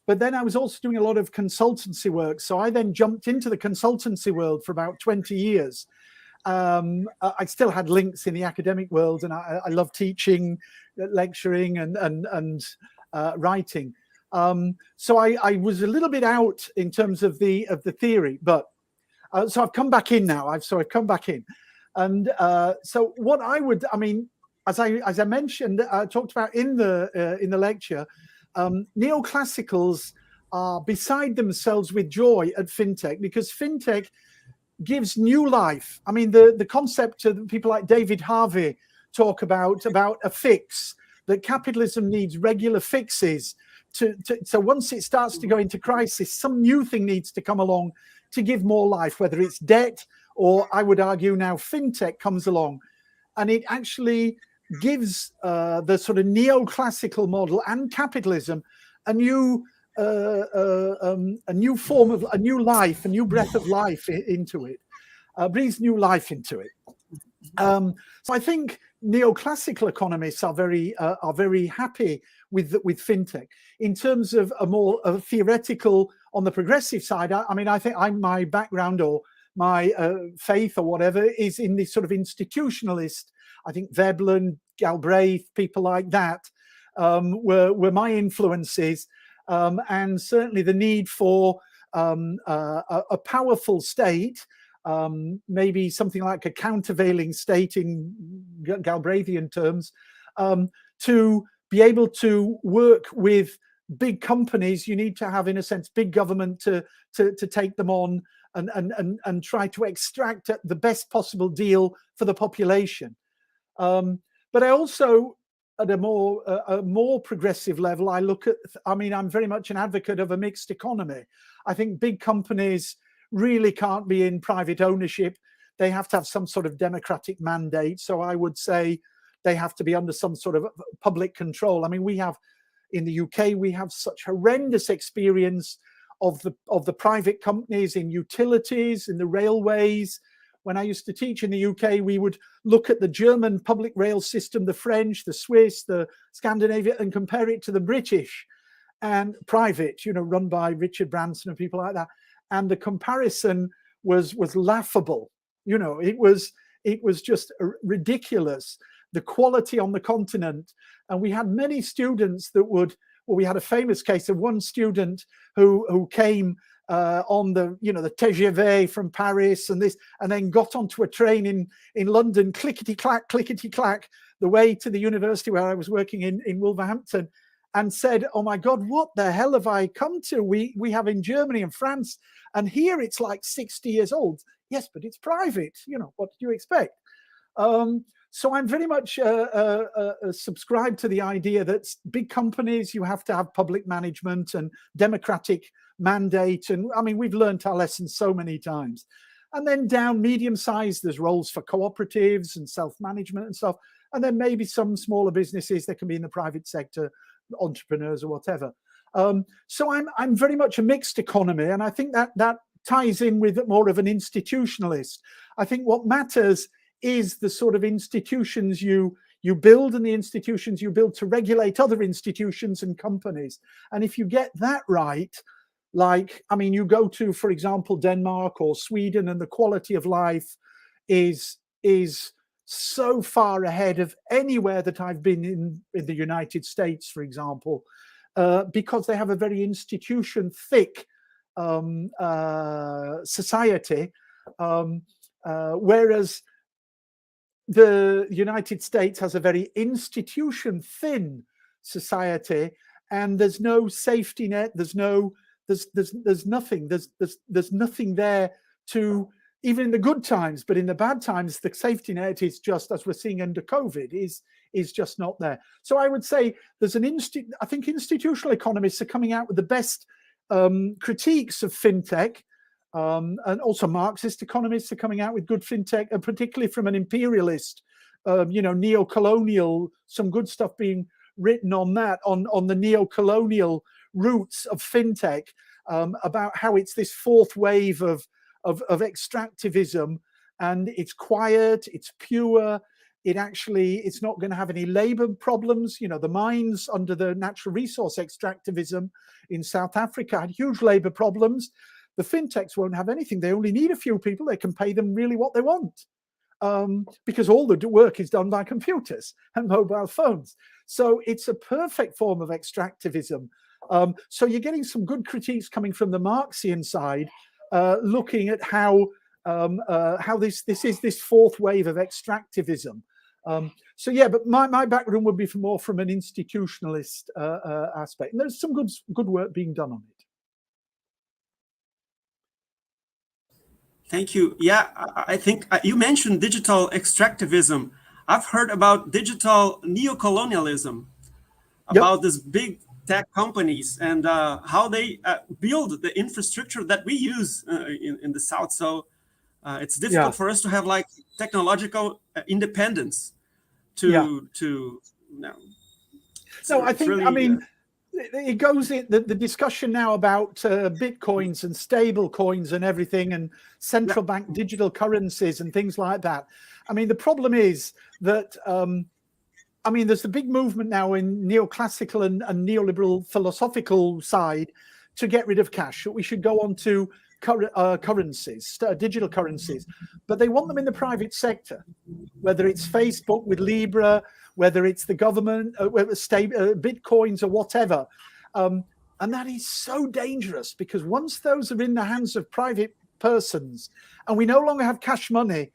But then I was also doing a lot of consultancy work. So I then jumped into the consultancy world for about 20 years. I still had links in the academic world, and I love teaching, lecturing, and writing. So I was a little bit out in terms of the theory, but so I've come back in now. I've come back in, and so what I mean, as I mentioned, I talked about in the lecture, neoclassicals are beside themselves with joy at fintech, because fintech gives new life. I mean, the concept that people like David Harvey talk about a fix, that capitalism needs regular fixes. So once it starts to go into crisis, some new thing needs to come along to give more life, whether it's debt or, I would argue now, fintech comes along, and it actually gives the sort of neoclassical model and capitalism a new form of a new life, a new breath of life into it, breathes new life into it. So I think neoclassical economists are very happy with fintech. In terms of a more theoretical, on the progressive side, I mean, I think my background or faith or whatever is in this sort of institutionalist. I think Veblen, Galbraith, people like that were my influences, and certainly the need for a powerful state, maybe something like a countervailing state in Galbraithian terms, to be able to work with big companies. You need to have, in a sense, big government to take them on and try to extract the best possible deal for the population. But I also, at a more progressive level, I look at, I'm very much an advocate of a mixed economy. I think big companies really can't be in private ownership. They have to have some sort of democratic mandate. So I would say they have to be under some sort of public control. I mean, we have, in the UK, we have such horrendous experience of the private companies in utilities, in the railways. When I used to teach in the UK, we would look at the German public rail system, the French, the Swiss, the Scandinavian, and compare it to the British and private, run by Richard Branson and people like that. And the comparison was laughable. It was just ridiculous, the quality on the continent. And we had many students that we had a famous case of one student who came on the TGV from Paris and then got onto a train in London, clickety clack, the way to the university where I was working in Wolverhampton, and said, "Oh my God, what the hell have I come to? We have in Germany and France, and here it's like 60 years old." Yes, but it's private. What do you expect? So I'm very much subscribed to the idea that big companies, you have to have public management and democratic mandate. And I mean, we've learned our lessons so many times. And then down medium-sized, there's roles for cooperatives and self-management and stuff. And then maybe some smaller businesses that can be in the private sector, entrepreneurs or whatever. So I'm very much a mixed economy. And I think that ties in with more of an institutionalist. I think what matters is the sort of institutions you build and the institutions you build to regulate other institutions and companies. And if you get that right, you go to, for example, Denmark or Sweden, and the quality of life is so far ahead of anywhere that I've been in the United States, for example, because they have a very institution-thick society, whereas the United States has a very institution-thin society, and there's no safety net. There's nothing. There's nothing there to, even in the good times, but in the bad times, the safety net is just, as we're seeing under COVID, is just not there. So I would say there's I think institutional economists are coming out with the best critiques of fintech. And also Marxist economists are coming out with good fintech, and particularly from an imperialist, neo-colonial, some good stuff being written on that, on the neo-colonial roots of fintech, about how it's this fourth wave of extractivism, and it's quiet, it's pure, it's not going to have any labor problems. The mines under the natural resource extractivism in South Africa had huge labor problems. The fintechs won't have anything. They only need a few people. They can pay them really what they want, because all the work is done by computers and mobile phones. So it's a perfect form of extractivism. So you're getting some good critiques coming from the Marxian side, looking at how this is this fourth wave of extractivism. So yeah, but my background would be more from an institutionalist aspect, and there's some good work being done on it. Thank you. Yeah, I think you mentioned digital extractivism. I've heard about digital neocolonialism, about these big tech companies and how they build the infrastructure that we use in the South. So it's difficult for us to have like technological independence to So I think, really, it goes in the discussion now about bitcoins and stable coins and everything, and central bank digital currencies and things like that. I mean, the problem is that there's a big movement now in neoclassical and neoliberal philosophical side to get rid of cash. We should go on to currencies, digital currencies, but they want them in the private sector, whether it's Facebook with Libra, whether it's the government, Bitcoins or whatever. And that is so dangerous, because once those are in the hands of private persons and we no longer have cash money,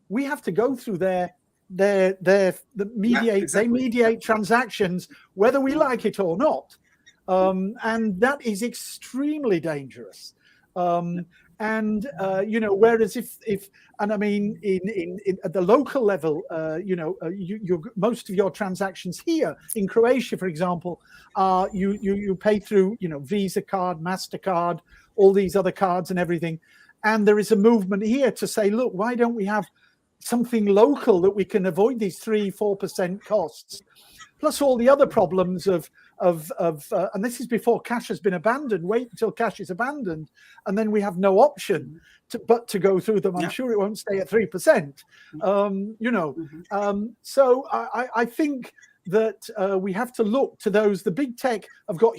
we have to go through they mediate transactions, whether we like it or not. And that is extremely dangerous. Whereas if and I mean, in at the local level, most of your transactions here in Croatia, for example, you pay through, Visa card, MasterCard, all these other cards and everything. And there is a movement here to say, look, why don't we have something local that we can avoid these 3-4% costs, plus all the other problems of and this is before cash has been abandoned. Wait until cash is abandoned, and then we have no option but to go through them. I'm sure it won't stay at 3%. So I think that we have to look to those. The big tech have got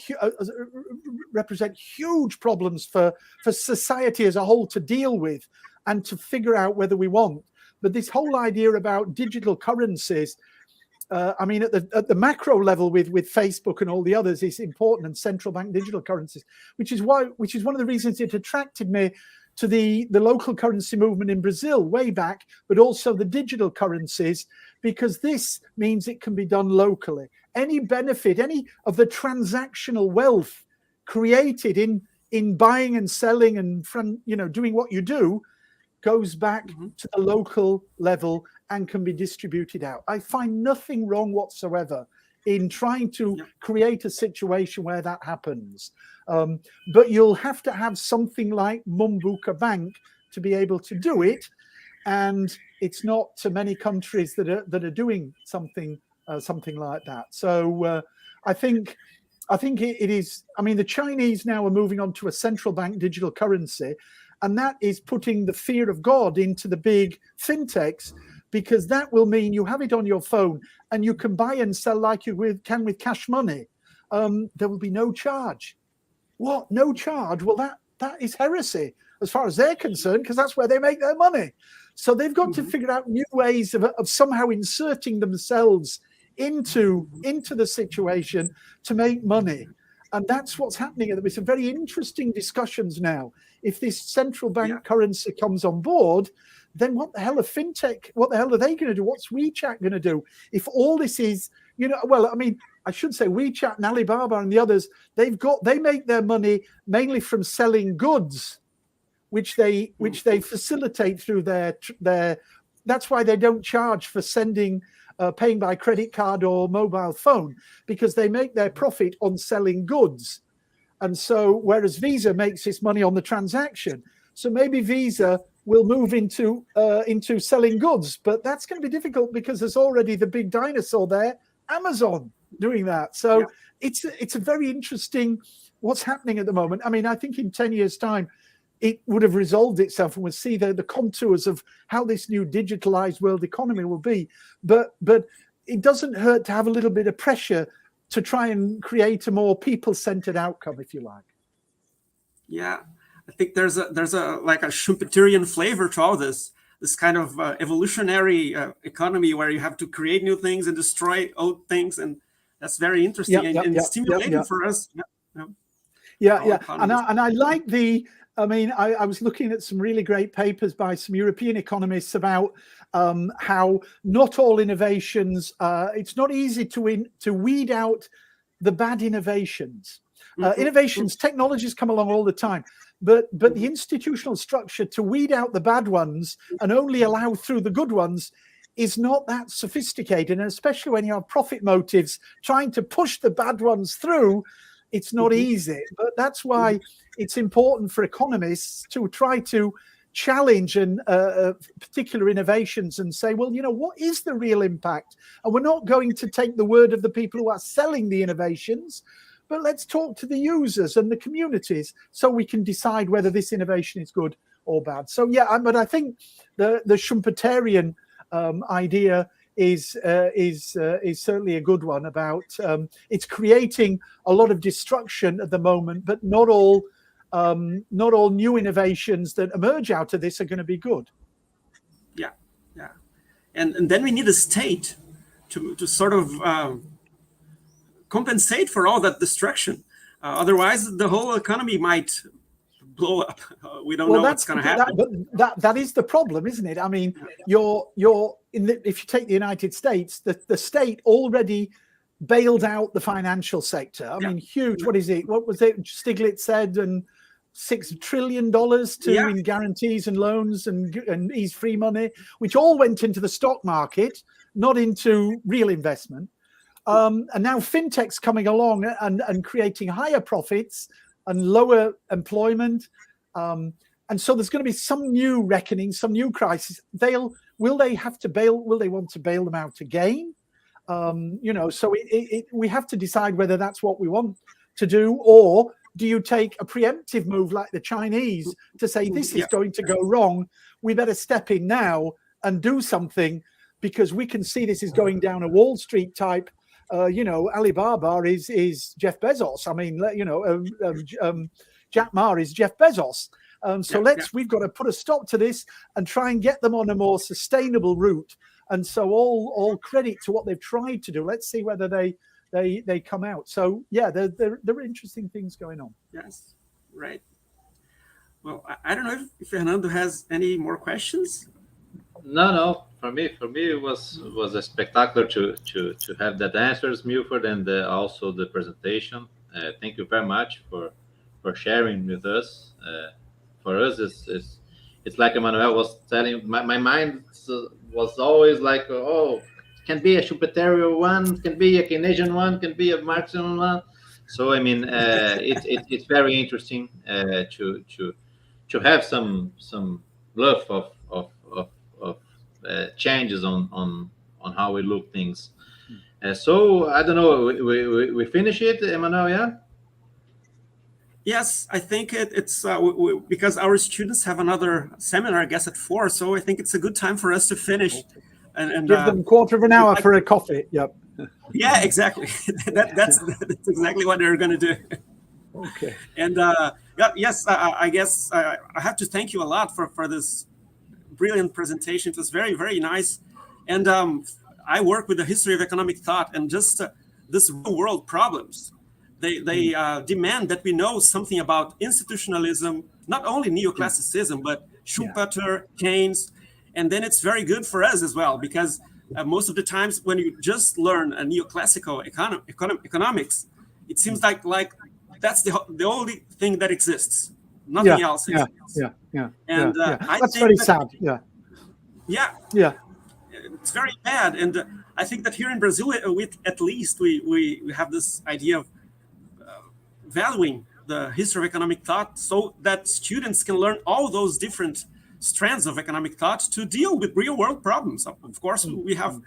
represent huge problems for society as a whole to deal with and to figure out whether we want. But this whole idea about digital currencies, I mean, at the macro level with Facebook and all the others is important, and central bank digital currencies, which is one of the reasons it attracted me to the local currency movement in Brazil way back, but also the digital currencies, because this means it can be done locally. Any benefit, any of the transactional wealth created in buying and selling and doing what you do goes back to the local level and can be distributed out. I find nothing wrong whatsoever in trying to create a situation where that happens. But you'll have to have something like Mumbuka Bank to be able to do it. And it's not to many countries that are doing something like that. So I think it is. I mean, the Chinese now are moving on to a central bank digital currency, and that is putting the fear of God into the big fintechs, because that will mean you have it on your phone and you can buy and sell like you can with cash money. There will be no charge. What? No charge? Well, that is heresy as far as they're concerned, because that's where they make their money. So they've got to figure out new ways of somehow inserting themselves into the situation to make money. And that's what's happening. There's some very interesting discussions now. If this central bank currency comes on board, then what the hell are fintech? What the hell are they going to do? What's WeChat going to do? If all this is, well, I mean, I should say WeChat and Alibaba and the others, they make their money mainly from selling goods, which they facilitate through their. That's why they don't charge for sending, paying by credit card or mobile phone, because they make their profit on selling goods. And so, whereas Visa makes its money on the transaction, so maybe Visa will move into selling goods, but that's going to be difficult because there's already the big dinosaur there, Amazon, doing that. So it's a very interesting what's happening at the moment. I mean, I think in 10 years' time, it would have resolved itself, and we'll see the contours of how this new digitalized world economy will be. But it doesn't hurt to have a little bit of pressure to try and create a more people-centered outcome, if you like. Yeah, I think there's a like a Schumpeterian flavor to all this kind of evolutionary economy where you have to create new things and destroy old things, and that's very interesting and stimulating for us. And I like the. I mean, I was looking at some really great papers by some European economists about how not all innovations. It's not easy to weed out the bad innovations. Innovations, technologies come along all the time, but the institutional structure to weed out the bad ones and only allow through the good ones is not that sophisticated, and especially when you have profit motives trying to push the bad ones through. It's not easy, but that's why it's important for economists to try to challenge particular innovations and say, well, what is the real impact? And we're not going to take the word of the people who are selling the innovations, but let's talk to the users and the communities so we can decide whether this innovation is good or bad. So, but I think the Schumpeterian idea is certainly a good one about it's creating a lot of destruction at the moment, but not all not all new innovations that emerge out of this are going to be good. Yeah, yeah. And then we need a state to sort of compensate for all that destruction. Otherwise, the whole economy might blow up. We don't know what's going to happen. That is the problem, isn't it? I mean, if you take the United States, the state already bailed out the financial sector. I mean, huge. What is it? What was it? Stiglitz said, and $6 trillion in guarantees and loans and ease free money, which all went into the stock market, not into real investment. And now fintech's coming along and creating higher profits and lower employment. And so there's going to be some new reckoning, some new crisis. Will they want to bail them out again? So we have to decide whether that's what we want to do, or do you take a preemptive move like the Chinese to say this is going to go wrong? We better step in now and do something, because we can see this is going down a Wall Street type. Alibaba is Jeff Bezos. I mean, Jack Ma is Jeff Bezos. We've got to put a stop to this and try and get them on a more sustainable route. And so all credit to what they've tried to do. Let's see whether they come out. So yeah, there are interesting things going on. Yes, right. Well, I don't know if Fernando has any more questions. No. For me, it was a spectacular to have that answers, Milford, and also the presentation. Thank you very much for sharing with us. For us, it's like Emmanuel was telling. My mind was always like, oh, can be a Schumpeterian one, can be a Keynesian one, can be a Marxian one. So I mean, it's very interesting to have some love of changes on how we look things. So I don't know. We finish it, Emmanuel? Yeah. Yes, I think it's because our students have another seminar, I guess, at 4. So I think it's a good time for us to finish. And give them a quarter of an hour for a coffee. Yep. Yeah, exactly. That's exactly what they're going to do. Okay. And yes, I guess I have to thank you a lot for this brilliant presentation. It was very, very nice. And I work with the history of economic thought, and just this real world problems. They demand that we know something about institutionalism, not only neoclassicism, but Schumpeter, Keynes. And then it's very good for us as well, because most of the times when you just learn a neoclassical economics, it seems like that's the only thing that exists. Nothing else exists. And that's very sad. Yeah. It's very bad. And I think that here in Brazil, at least we have this idea of valuing the history of economic thought, so that students can learn all those different strands of economic thought to deal with real world problems. Of course, we have,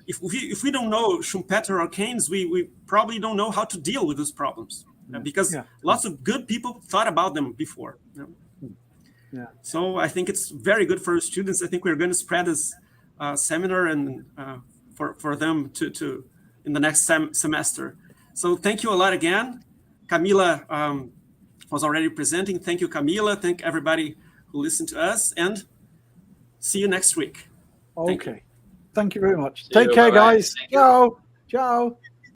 if we don't know Schumpeter or Keynes, we probably don't know how to deal with those problems, because lots of good people thought about them before. So I think it's very good for students. I think we're going to spread this seminar and for them to in the next semester. So thank you a lot again. Camila was already presenting. Thank you, Camila. Thank everybody who listened to us, and see you next week. Okay. Thank you very much. Take care, guys. Ciao. Ciao.